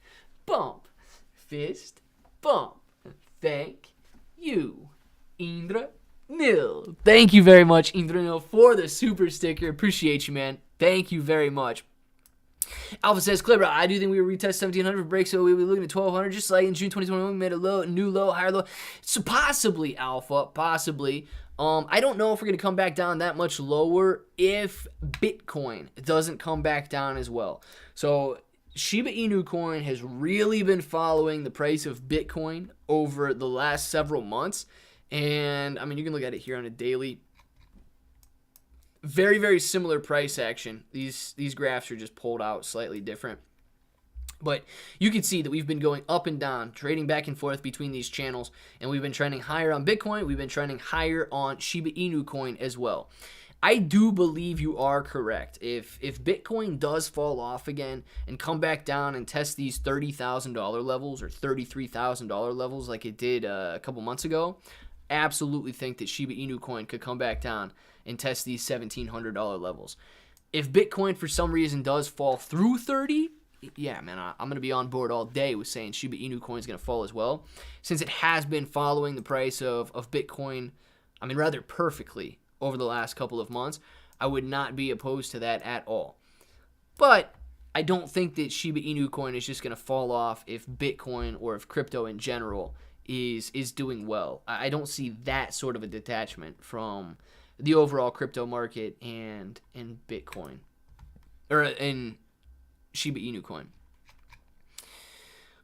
bump, fist, bump. Thank you, Indra Nil. Thank you very much, Indra Nil, for the super sticker. Appreciate you, man. Thank you very much. Alpha says, Clever, I do think we will retest 1700 for break, so we'll be looking at 1200, just like in June 2021, we made a new low, higher low. So possibly, Alpha, possibly. I don't know if we're going to come back down that much lower if Bitcoin doesn't come back down as well. So Shiba Inu coin has really been following the price of Bitcoin over the last several months. And, I mean, you can look at it here on a daily. Very, very similar price action. These graphs are just pulled out slightly different. But you can see that we've been going up and down, trading back and forth between these channels. And we've been trending higher on Bitcoin. We've been trending higher on Shiba Inu coin as well. I do believe you are correct. If Bitcoin does fall off again and come back down and test these $30,000 levels or $33,000 levels like it did a couple months ago, absolutely think that Shiba Inu coin could come back down and test these $1,700 levels. If Bitcoin for some reason does fall through 30, yeah, man, I'm going to be on board all day with saying Shiba Inu coin is going to fall as well, since it has been following the price of Bitcoin, I mean, rather perfectly over the last couple of months. I would not be opposed to that at all. But I don't think that Shiba Inu coin is just going to fall off if Bitcoin or if crypto in general is doing well. I don't see that sort of a detachment from the overall crypto market and Bitcoin, or in Shiba Inu coin.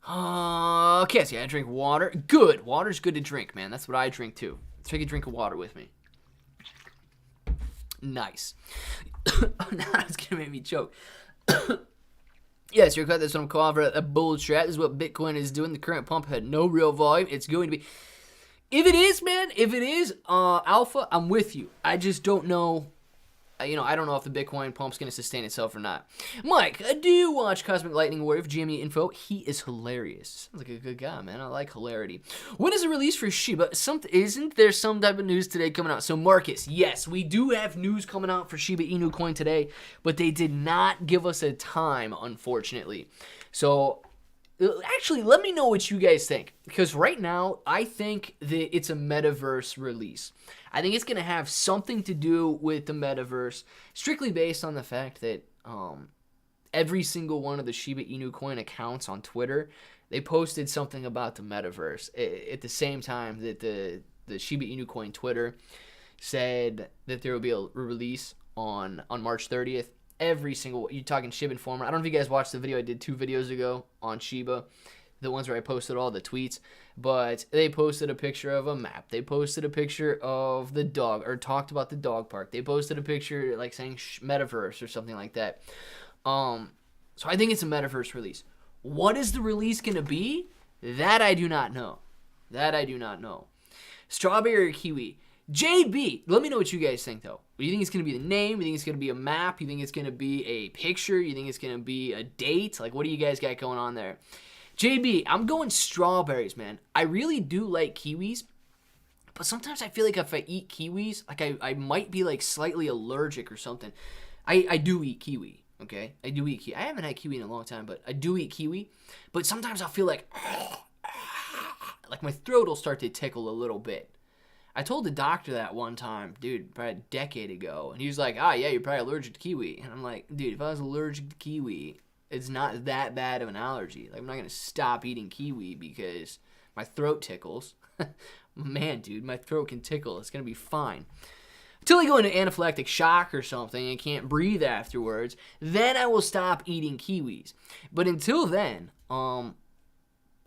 Okay, so yeah, I drink water. Good. Water's good to drink, man. That's what I drink too. Take a drink of water with me. Nice. Now it's going to make me choke. Yes, you're correct. That's what I'm calling for a bull trap. This is what Bitcoin is doing. The current pump had no real volume. It's going to be... If it is, man, Alpha, I'm with you. I just don't know. I don't know if the Bitcoin pump's going to sustain itself or not. Mike, do you watch Cosmic Lightning Warrior for GME Info? He is hilarious. Sounds like a good guy, man. I like hilarity. When is the release for Shiba? Isn't there some type of news today coming out? So, Marcus, yes, we do have news coming out for Shiba Inu coin today, but they did not give us a time, unfortunately. So, actually, let me know what you guys think, because right now, I think that it's a metaverse release. I think it's going to have something to do with the metaverse, strictly based on the fact that every single one of the Shiba Inu coin accounts on Twitter, they posted something about the metaverse at the same time that the Shiba Inu coin Twitter said that there will be a release on March 30th. Every single, you're talking Shiba Informer. I don't know if you guys watched the video I did 2 videos ago on Shiba, the ones where I posted all the tweets, but they posted a picture of a map. They posted a picture of the dog, or talked about the dog park. They posted a picture like saying metaverse or something like that. So I think it's a metaverse release. What is the release going to be? That I do not know. Strawberry or kiwi? JB, let me know what you guys think, though. Do you think it's going to be the name? You think it's going to be a map? You think it's going to be a picture? You think it's going to be a date? Like, what do you guys got going on there? JB, I'm going strawberries, man. I really do like kiwis, but sometimes I feel like if I eat kiwis, like I might be like slightly allergic or something. I do eat kiwi, okay? I do eat kiwi. I haven't had kiwi in a long time, but I do eat kiwi. But sometimes I'll feel like my throat will start to tickle a little bit. I told the doctor that one time, dude, probably a decade ago, and he was like, yeah, you're probably allergic to kiwi. And I'm like, dude, if I was allergic to kiwi, it's not that bad of an allergy. Like, I'm not going to stop eating kiwi because my throat tickles. Man, dude, my throat can tickle. It's going to be fine. Until I go into anaphylactic shock or something and can't breathe afterwards, then I will stop eating kiwis. But until then, I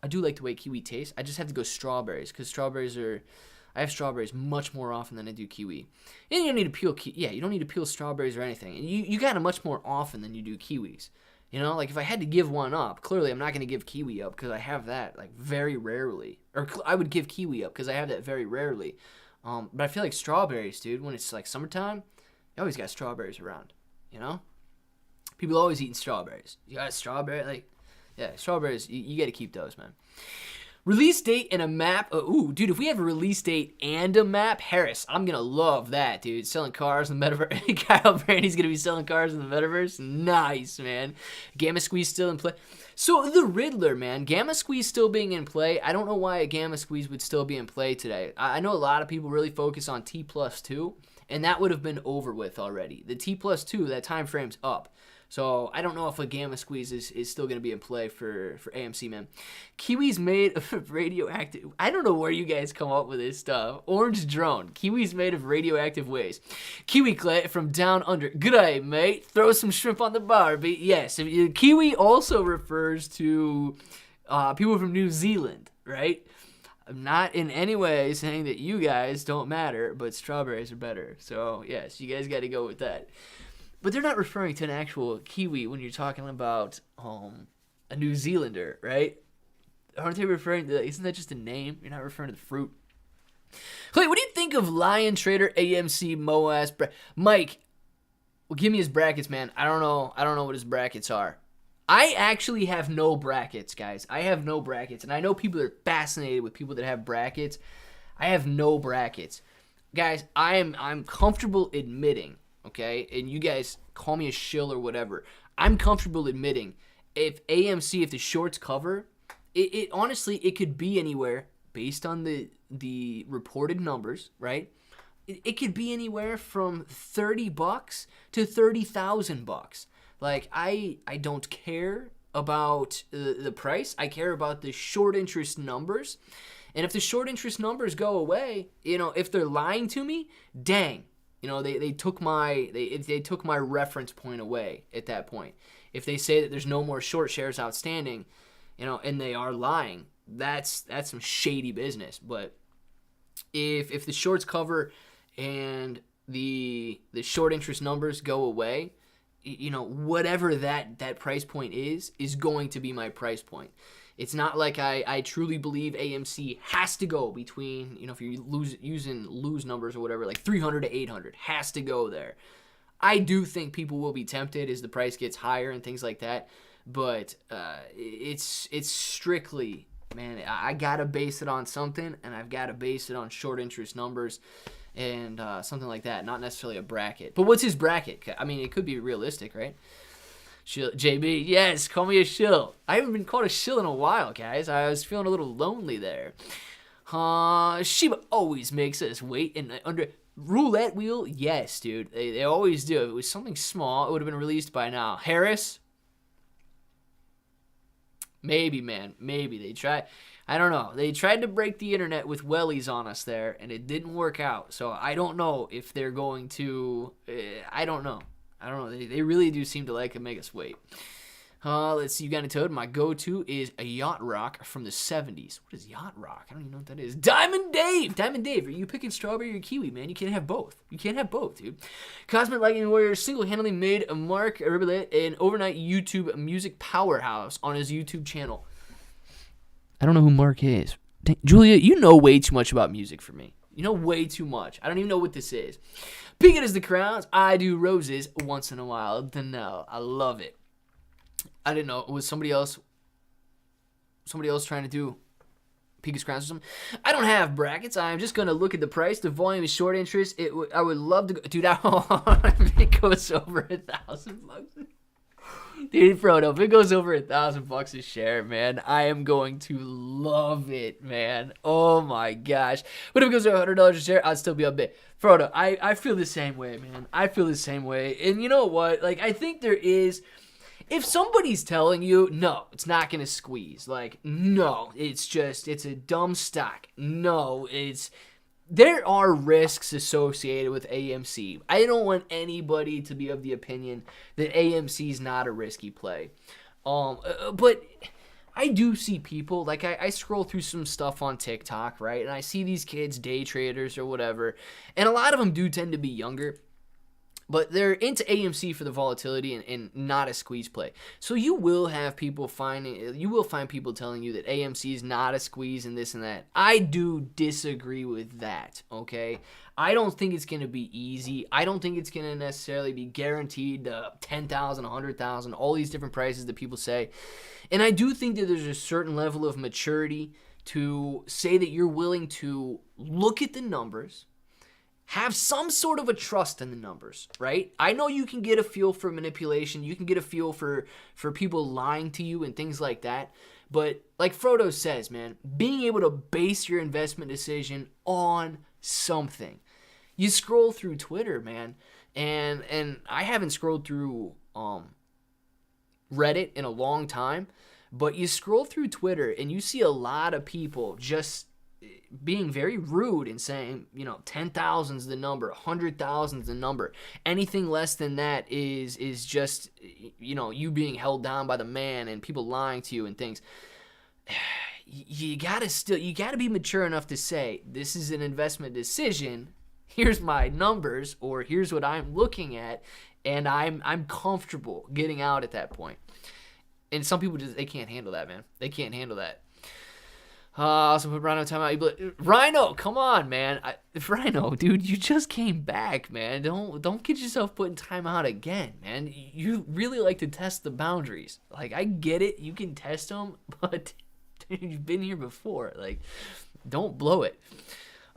do like the way kiwi tastes. I just have to go strawberries because I have strawberries much more often than I do kiwi. And you don't need to peel you don't need to peel strawberries or anything. And you got them much more often than you do kiwis. You know, like if I had to give one up, clearly I'm not going to give kiwi up because I have that like very rarely. Or I would give kiwi up because I have that very rarely. But I feel like strawberries, dude, when it's like summertime, you always got strawberries around, you know? People always eating strawberries. You got a strawberry, like, Yeah, strawberries, you got to keep those, man. Release date and a map. Ooh, dude, if we have a release date and a map, Harris, I'm going to love that, dude. Selling cars in the metaverse. Kyle Brandy's going to be selling cars in the metaverse. Nice, man. Gamma Squeeze still in play. So the Riddler, man. Gamma Squeeze still being in play. I don't know why a Gamma Squeeze would still be in play today. I know a lot of people really focus on T+2, and that would have been over with already. The T+2, that time frame's up. So I don't know if a Gamma Squeeze is still going to be in play for AMC, man. Kiwis made of radioactive. I don't know where you guys come up with this stuff. Orange drone. Kiwis made of radioactive waste. Kiwi Clay from down under. Good day, mate. Throw some shrimp on the barbie. Yes. Kiwi also refers to people from New Zealand, right? I'm not in any way saying that you guys don't matter, but strawberries are better. So, yes, you guys got to go with that. But they're not referring to an actual Kiwi when you're talking about a New Zealander, right? Aren't they referring to, isn't that just a name? You're not referring to the fruit. Clay, what do you think of Lion Trader AMC MOAS? Mike, well, give me his brackets, man. I don't know what his brackets are. I actually have no brackets, guys. I have no brackets. And I know people are fascinated with people that have brackets. I have no brackets. Guys, I'm comfortable admitting, okay, and you guys call me a shill or whatever, I'm comfortable admitting if the shorts cover, it honestly, it could be anywhere based on the reported numbers, right? It could be anywhere from $30 to $30,000. Like, I don't care about the price. I care about the short interest numbers. And if the short interest numbers go away, if they're lying to me, dang. They took my reference point away at that point. If they say that there's no more short shares outstanding, and they are lying, that's some shady business. But if the shorts cover and the short interest numbers go away, whatever that price point is going to be my price point. It's not like I truly believe AMC has to go between, if you're using lose numbers or whatever, like 300 to 800, has to go there. I do think people will be tempted as the price gets higher and things like that, but it's strictly, man, I got to base it on something, and I've got to base it on short interest numbers and something like that, not necessarily a bracket. But what's his bracket? I mean, it could be realistic, right? JB, yes, call me a shill. I haven't been called a shill in a while, guys. I was feeling a little lonely there. Shiba always makes us wait in under roulette wheel. Yes, dude, they always do. If it was something small, it would have been released by now. Harris, maybe, man, maybe they try. I don't know. They tried to break the internet with wellies on us there, and it didn't work out. So I don't know if they're going to. I don't know. They really do seem to like to make us wait. Let's see. Uganda Toad. My go-to is a Yacht Rock from the 70s. What is Yacht Rock? I don't even know what that is. Diamond Dave. Are you picking strawberry or kiwi, man? You can't have both. Dude. Cosmic Lightning Warrior single-handedly made Mark Ribelet an overnight YouTube music powerhouse on his YouTube channel. I don't know who Mark is. Julia, you know way too much about music for me. You know way too much. I don't even know what this is. Peak as the crowns. I do roses once in a while. Danelle. I love it. I didn't know. Was somebody else trying to do peak as crowns or something? I don't have brackets. I'm just going to look at the price. The volume is short interest. I would love to go. Dude, if it goes over $1,000. Dude, Frodo, if it goes over $1,000 a share, man, I am going to love it, man. Oh my gosh. But if it goes over $100 a share, I'd still be up bit. Frodo, I feel the same way, man. I feel the same way. And you know what? Like, I think there is, if somebody's telling you, no, it's not going to squeeze. Like, no, it's a dumb stock. No, there are risks associated with AMC. I don't want anybody to be of the opinion that AMC is not a risky play. But I do see people, like I scroll through some stuff on TikTok, right? And I see these kids, day traders or whatever, and a lot of them do tend to be younger. But they're into AMC for the volatility and not a squeeze play. So you will find people telling you that AMC is not a squeeze and this and that. I do disagree with that, okay? I don't think it's going to be easy. I don't think it's going to necessarily be guaranteed to 10,000, 100,000, all these different prices that people say. And I do think that there's a certain level of maturity to say that you're willing to look at the numbers, have some sort of a trust in the numbers, right? I know you can get a feel for manipulation. You can get a feel for people lying to you and things like that. But like Frodo says, man, being able to base your investment decision on something. You scroll through Twitter, man, and I haven't scrolled through Reddit in a long time, but you scroll through Twitter and you see a lot of people just being very rude and saying, 10,000 is the number, 100,000 is the number. Anything less than that is just, you being held down by the man and people lying to you and things. You gotta be mature enough to say, this is an investment decision. Here's my numbers, or here's what I'm looking at, and I'm comfortable getting out at that point. And some people they can't handle that, man. They can't handle that. Also put Rhino timeout. Rhino, come on, man. Rhino, dude, you just came back, man. Don't get yourself put in timeout again, man. You really like to test the boundaries. Like, I get it. You can test them, but dude, you've been here before. Like, don't blow it.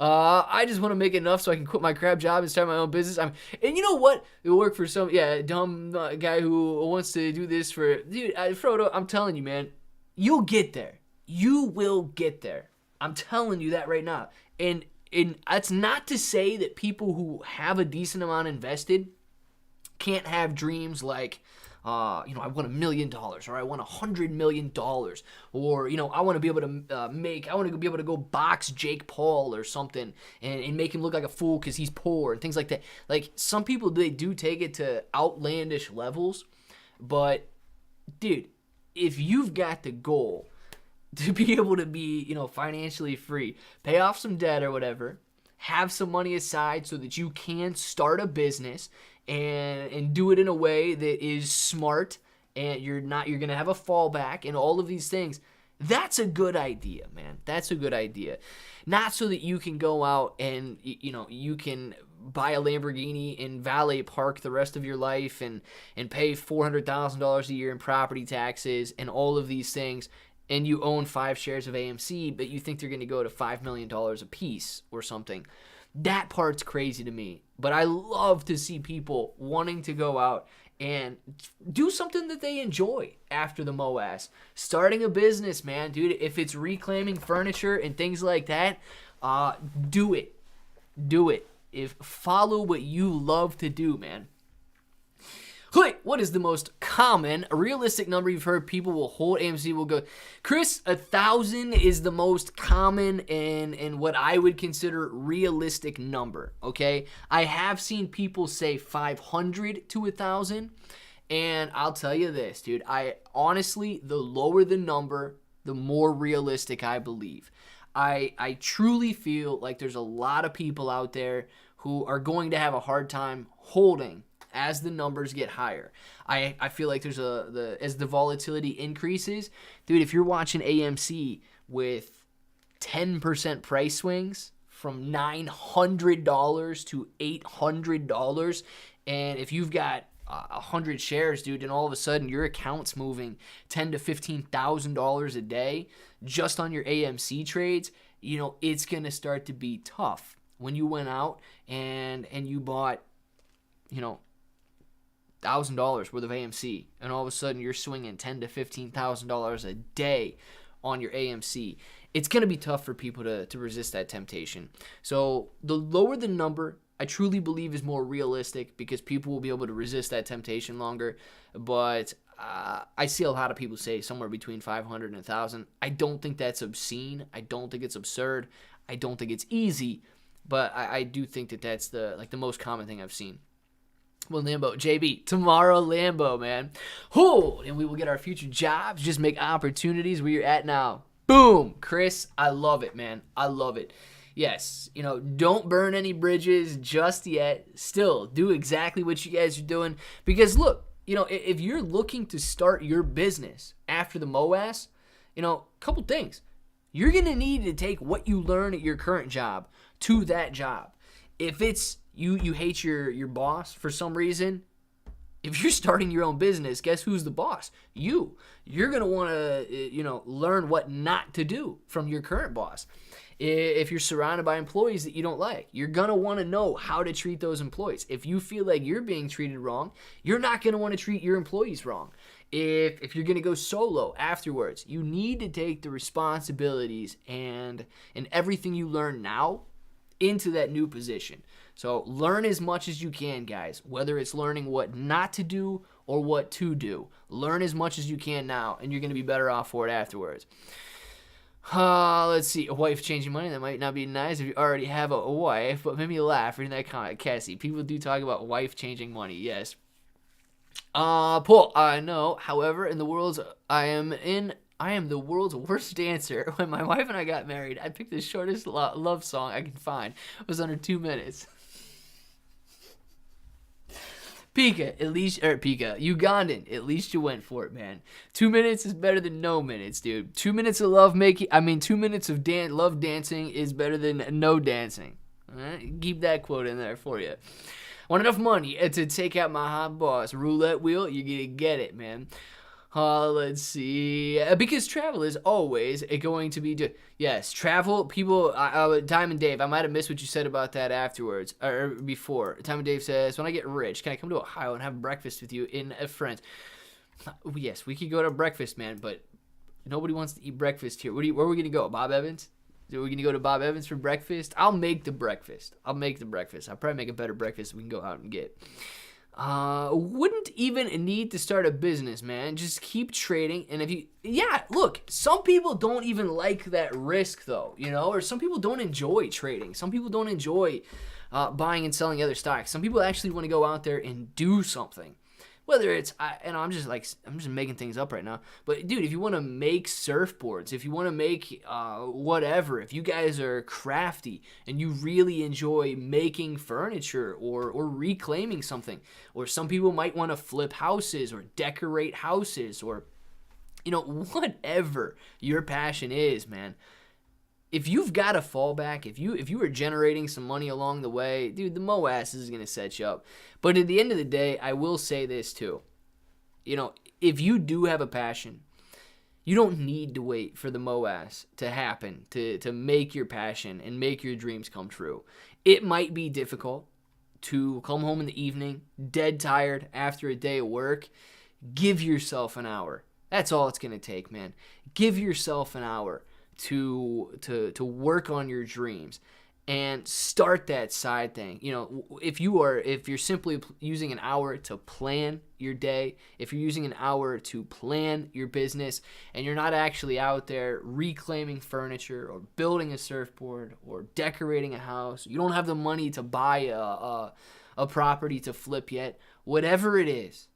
I just want to make enough so I can quit my crap job and start my own business. And you know what? It'll work for some dumb guy who wants to do this for... Dude, Frodo, I'm telling you, man, you'll get there. You will get there. I'm telling you that right now. And that's not to say that people who have a decent amount invested can't have dreams like, I want $1 million, or I want $100 million, or, I want to be able to go box Jake Paul or something and make him look like a fool because he's poor and things like that. Like, some people, they do take it to outlandish levels, but, dude, if you've got the goal to be able to be, financially free, pay off some debt or whatever, have some money aside so that you can start a business and do it in a way that is smart, and you're going to have a fallback and all of these things. That's a good idea, man. That's a good idea. Not so that you can go out and, you can buy a Lamborghini in valet park the rest of your life and pay $400,000 a year in property taxes and all of these things, and you own 5 shares of AMC, but you think they're going to go to $5 million a piece or something. That part's crazy to me. But I love to see people wanting to go out and do something that they enjoy after the MOAS. Starting a business, man, dude. If it's reclaiming furniture and things like that, do it. Do it. Follow what you love to do, man. What is the most common realistic number you've heard people will hold? AMC will go, Chris, 1,000 is the most common and what I would consider realistic number, okay? I have seen people say 500 to 1,000, and I'll tell you this, dude. Honestly, the lower the number, the more realistic I believe. I truly feel like there's a lot of people out there who are going to have a hard time holding as the numbers get higher. I feel like there's as the volatility increases, dude, if you're watching AMC with 10% price swings from $900 to $800, and if you've got 100 shares, dude, and all of a sudden your account's moving $10,000 to $15,000 a day just on your AMC trades, it's going to start to be tough. When you went out and you bought, $1,000 worth of AMC, and all of a sudden you're swinging $10,000 to $15,000 a day on your AMC, it's going to be tough for people to resist that temptation. So the lower the number, I truly believe is more realistic because people will be able to resist that temptation longer. But I see a lot of people say somewhere between 500 and 1,000. I don't think that's obscene. I don't think it's absurd. I don't think it's easy. But I do think that that's the most common thing I've seen. Well, Lambo, JB, tomorrow Lambo, man. And we will get our future jobs, just make opportunities where you're at now. Boom, Chris, I love it, man. I love it. yes, don't burn any bridges just yet. Still, do exactly what you guys are doing. Because look, if you're looking to start your business after the MOAS, couple things. You're going to need to take what you learn at your current job to that job. If it's you hate your boss for some reason, if you're starting your own business, guess who's the boss? You. You're going to want to, learn what not to do from your current boss. If you're surrounded by employees that you don't like, you're going to want to know how to treat those employees. If you feel like you're being treated wrong, you're not going to want to treat your employees wrong. If you're going to go solo afterwards, you need to take the responsibilities and everything you learn now into that new position. So learn as much as you can, guys, whether it's learning what not to do or what to do. Learn as much as you can now, and you're going to be better off for it afterwards. Let's see. A wife changing money. That might not be nice if you already have a wife, but made me laugh reading that comment. Cassie, people do talk about wife changing money. Yes. Paul, I know. However, in the worlds I am the world's worst dancer. When my wife and I got married, I picked the shortest love song I could find. It was under 2 minutes. Ugandan, at least you went for it, man. 2 minutes is better than no minutes, dude. 2 minutes of 2 minutes of love dancing is better than no dancing. All right? Keep that quote in there for you. Want enough money to take out my hot boss. Roulette wheel, you're going to get it, man. Let's see. Because travel is always going to be... Yes, travel, people... Diamond Dave, I might have missed what you said about that afterwards, or before. Diamond Dave says, when I get rich, can I come to Ohio and have breakfast with you in friends? Yes, we could go to breakfast, man, but nobody wants to eat breakfast here. Where are we going to go? Bob Evans? Are we going to go to Bob Evans for breakfast? I'll make the breakfast. I'll probably make a better breakfast we can go out and get. Wouldn't even need to start a business, man. Just keep trading. And look, some people don't even like that risk though, or some people don't enjoy trading. Some people don't enjoy buying and selling other stocks. Some people actually want to go out there and do something. Whether it's, I'm just making things up right now. But dude, if you want to make surfboards, if you want to make whatever, if you guys are crafty and you really enjoy making furniture or reclaiming something, or some people might want to flip houses or decorate houses or, whatever your passion is, man. If you've got a fallback, if you are generating some money along the way, dude, the MOAS is going to set you up. But at the end of the day, I will say this too. If you do have a passion, you don't need to wait for the MOAS to happen to make your passion and make your dreams come true. It might be difficult to come home in the evening, dead tired after a day of work. Give yourself an hour. That's all it's going to take, man. Give yourself an hour to work on your dreams and start that side thing. If you're simply using an hour to plan your day, if you're using an hour to plan your business, and you're not actually out there reclaiming furniture or building a surfboard or decorating a house, you don't have the money to buy a property to flip yet, whatever it is,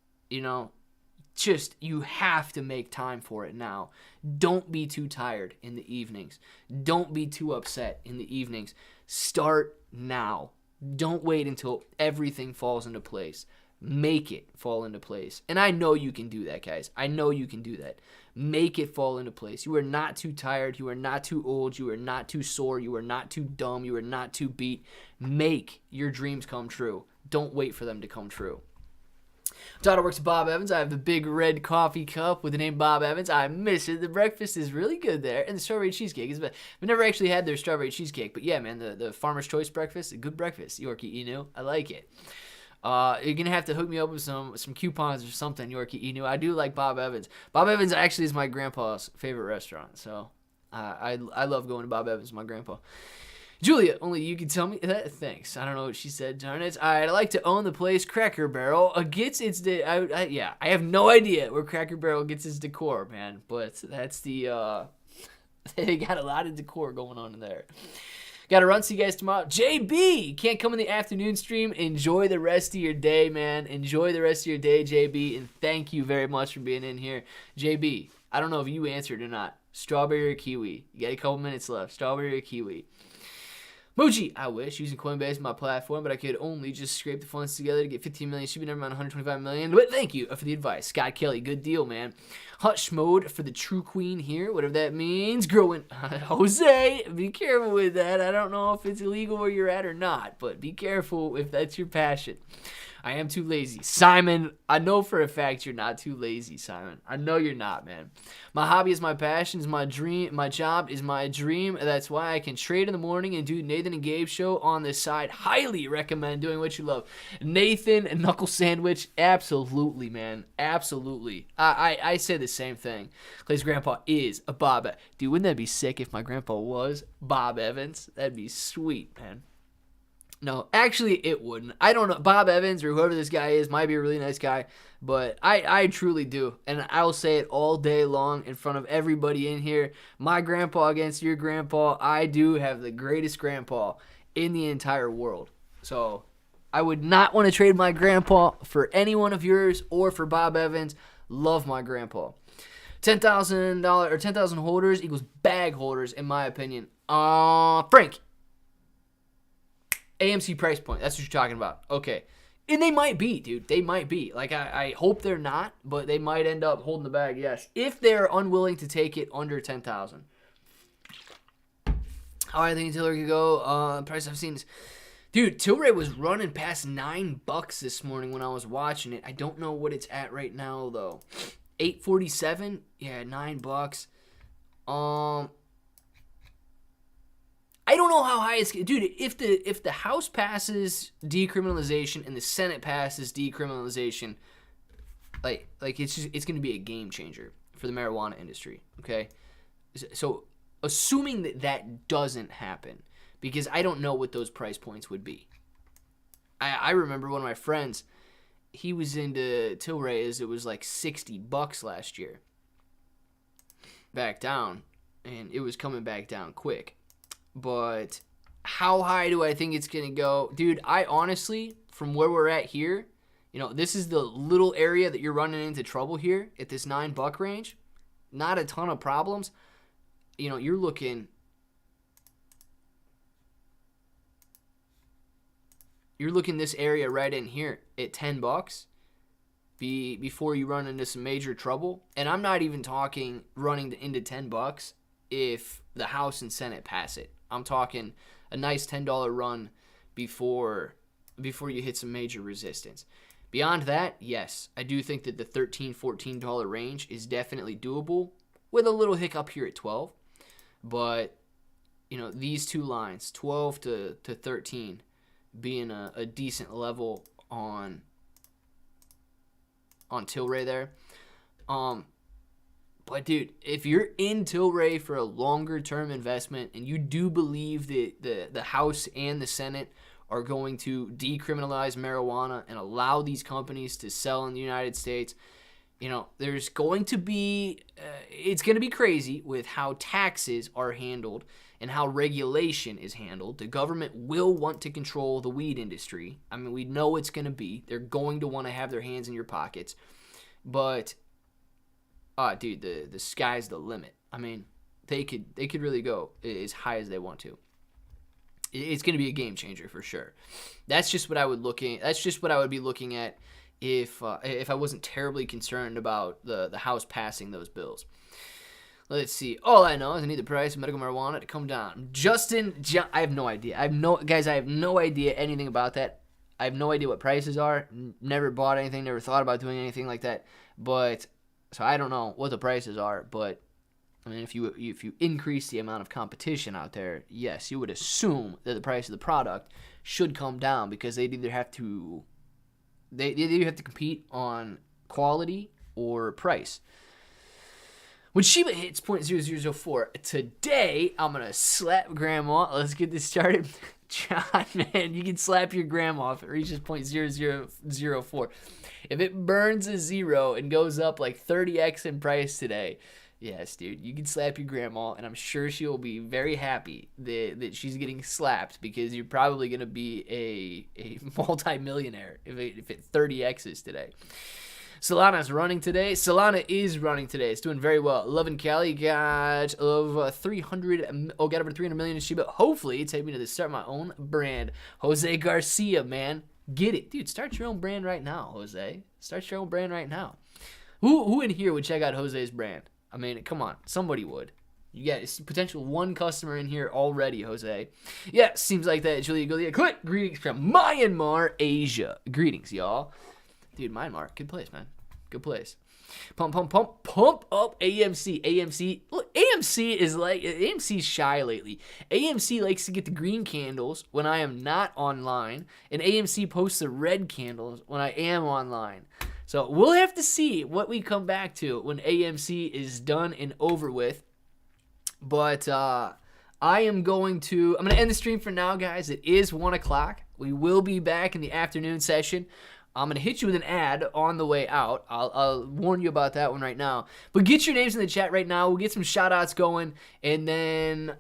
just you have to make time for it now. Don't be too tired in the evenings. Don't be too upset in the evenings. Start now. Don't wait until everything falls into place. Make it fall into place. And I know you can do that, guys. I know you can do that. Make it fall into place. You are not too tired. You are not too old. You are not too sore. You are not too dumb. You are not too beat. Make your dreams come true. Don't wait for them to come true. Daughter works at Bob Evans. I have the big red coffee cup with the name Bob Evans. I miss it. The breakfast is really good there. And the strawberry cheesecake is better. I've never actually had their strawberry cheesecake. But yeah, man, the Farmer's Choice breakfast, a good breakfast. Yorkie Inu. I like it. You're going to have to hook me up with some coupons or something, Yorkie Inu. I do like Bob Evans. Bob Evans actually is my grandpa's favorite restaurant. So I love going to Bob Evans, my grandpa. Julia, only you can tell me that. Thanks. I don't know what she said, darn it. I'd like to own the place Cracker Barrel gets its... I have no idea where Cracker Barrel gets its decor, man. But that's the... they got a lot of decor going on in there. Got to run. See you guys tomorrow. JB, can't come in the afternoon stream. Enjoy the rest of your day, man. Enjoy the rest of your day, JB. And thank you very much for being in here. JB, I don't know if you answered or not. Strawberry or kiwi? You got a couple minutes left. Strawberry or kiwi? Moji, I wish, using Coinbase as my platform, but I could only just scrape the funds together to get 15 million Shiba, never mind 125 million. But thank you for the advice. Scott Kelly, good deal, man. Hush mode for the true queen here, whatever that means. Growing. Jose, be careful with that. I don't know if it's illegal where you're at or not, but be careful if that's your passion. I am too lazy. Simon, I know for a fact you're not too lazy, Simon. I know you're not, man. My hobby is my passion, is my dream. My job is my dream. That's why I can trade in the morning and do Nathan and Gabe show on the side. Highly recommend doing what you love. Nathan and Knuckle Sandwich, absolutely, man. Absolutely. I say the same thing. Clay's grandpa is a Bob. Dude, wouldn't that be sick if my grandpa was Bob Evans? That'd be sweet, man. No, actually, it wouldn't. I don't know. Bob Evans or whoever this guy is might be a really nice guy, but I truly do. And I'll say it all day long in front of everybody in here. My grandpa against your grandpa. I do have the greatest grandpa in the entire world. So I would not want to trade my grandpa for any one of yours or for Bob Evans. Love my grandpa. $10,000 or 10,000 holders equals bag holders, in my opinion. Frank. AMC price point. That's what you're talking about. Okay. And they might be, dude. They might be. Like, I hope they're not, but they might end up holding the bag, yes. If they're unwilling to take it under 10,000. How I think Tilray could go. Price I've seen is... Dude, Tilray was running past $9 this morning when I was watching it. I don't know what it's at right now, though. $8.47? Yeah, $9. I don't know how high it's... Dude, if the House passes decriminalization and the Senate passes decriminalization, like it's going to be a game changer for the marijuana industry, okay? So, assuming that doesn't happen, because I don't know what those price points would be. I remember one of my friends, he was into Tilray, it was like $60 last year. Back down, and it was coming back down quick. But how high do I think it's going to go? Dude, I honestly, from where we're at here, this is the little area that you're running into trouble here at this $9 range. Not a ton of problems. You're looking this area right in here at $10 before you run into some major trouble. And I'm not even talking running into $10 if the House and Senate pass it. I'm talking a nice $10 run before you hit some major resistance. Beyond that, yes, I do think that the $13, $14 range is definitely doable with a little hiccup here at 12. But, these two lines, 12 to 13, being a decent level on Tilray there. But, dude, if you're in Tilray for a longer-term investment and you do believe that the House and the Senate are going to decriminalize marijuana and allow these companies to sell in the United States, there's going to be it's going to be crazy with how taxes are handled and how regulation is handled. The government will want to control the weed industry. I mean, we know it's going to be. They're going to want to have their hands in your pockets. But... dude, the sky's the limit. I mean, they could really go as high as they want to. It's going to be a game changer for sure. That's just what I would be looking at if I wasn't terribly concerned about the House passing those bills. Let's see. All I know is I need the price of medical marijuana to come down. I have no idea. I have no idea anything about that. I have no idea what prices are. Never bought anything. Never thought about doing anything like that. But so I don't know what the prices are. But I mean, if you increase the amount of competition out there, yes, you would assume that the price of the product should come down because they either have to compete on quality or price. When Shiba hits 0.0004 today, I'm gonna slap grandma. Let's get this started. John, man, you can slap your grandma if it reaches 0.0004. If it burns a zero and goes up like 30x in price today, yes, dude, you can slap your grandma, and I'm sure she will be very happy that she's getting slapped because you're probably going to be a multi-millionaire if it 30x's today. Solana's running today. Solana is running today. It's doing very well. Love and Cali got over 300. Oh, got over 300 million in Shiba. Hopefully, take me to start my own brand. Jose Garcia, man, get it, dude. Start your own brand right now, Jose. Start your own brand right now. Who in here would check out Jose's brand? I mean, come on, somebody would. You got potential one customer in here already, Jose. Yeah, seems like that. Julia Gulia. Quick greetings from Myanmar, Asia. Greetings, y'all. Dude, Myanmar, good place, man. Good place. Pump up AMC. AMC. Look, AMC is like, AMC's shy lately. AMC likes to get the green candles when I am not online, and AMC posts the red candles when I am online. So we'll have to see what we come back to when AMC is done and over with. But I'm going to end the stream for now, guys. It is 1 o'clock. We will be back in the afternoon session. I'm going to hit you with an ad on the way out. I'll warn you about that one right now. But get your names in the chat right now. We'll get some shout-outs going. And then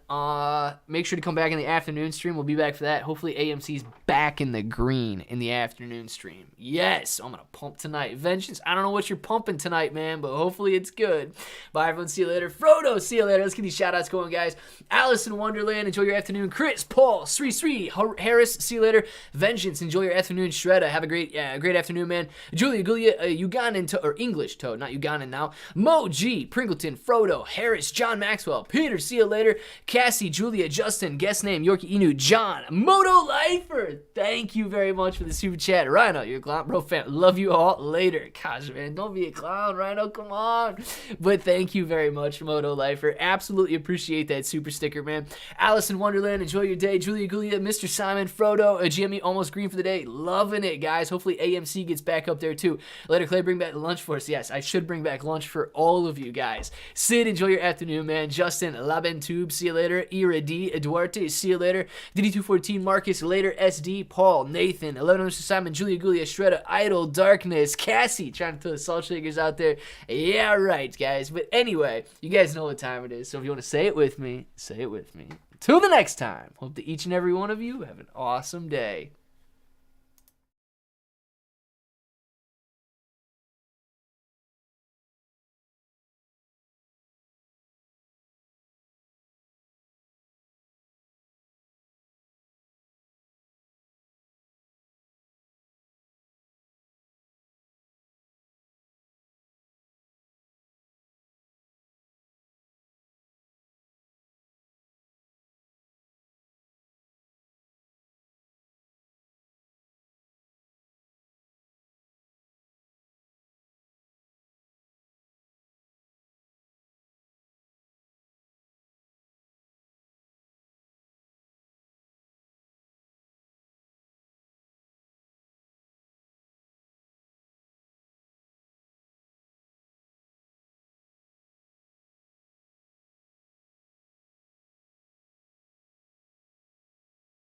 make sure to come back in the afternoon stream. We'll be back for that. Hopefully AMC's back in the green in the afternoon stream. Yes, I'm going to pump tonight. Vengeance, I don't know what you're pumping tonight, man, but hopefully it's good. Bye, everyone. See you later. Frodo, see you later. Let's get these shout-outs going, guys. Alice in Wonderland, enjoy your afternoon. Chris, Paul, Sri, Harris, see you later. Vengeance, enjoy your afternoon. Shredda, have a great afternoon, man. Julia Gulia, Ugandan or English Toad, not Ugandan now. Mo G, Pringleton, Frodo, Harris, John Maxwell, Peter, see you later. Cassie, Julia, Justin, guest name, Yorkie Inu, John, Moto Lifer. Thank you very much for the super chat. Rhino, you're a clown, bro fan. Love you all later. Gosh, man, don't be a clown, Rhino, come on. But thank you very much, Moto Lifer. Absolutely appreciate that super sticker, man. Alice in Wonderland, enjoy your day. Julia Gulia, Mr. Simon, Frodo, GME almost green for the day. Loving it, guys. Hopefully AMC gets back up there too. Later, Clay, bring back lunch for us. Yes, I should bring back lunch for all of you guys. Sid, enjoy your afternoon, man. Justin, Labentube, see you later. Ira D, Duarte, see you later. DD214, Marcus, later. SD, Paul, Nathan, 11 Mr. Simon, Julia Gulia, Shredda, Idle, Darkness, Cassie, trying to throw the salt shakers out there. Yeah, right, guys. But anyway, you guys know what time it is. So if you want to say it with me, say it with me. Till the next time, hope that each and every one of you have an awesome day.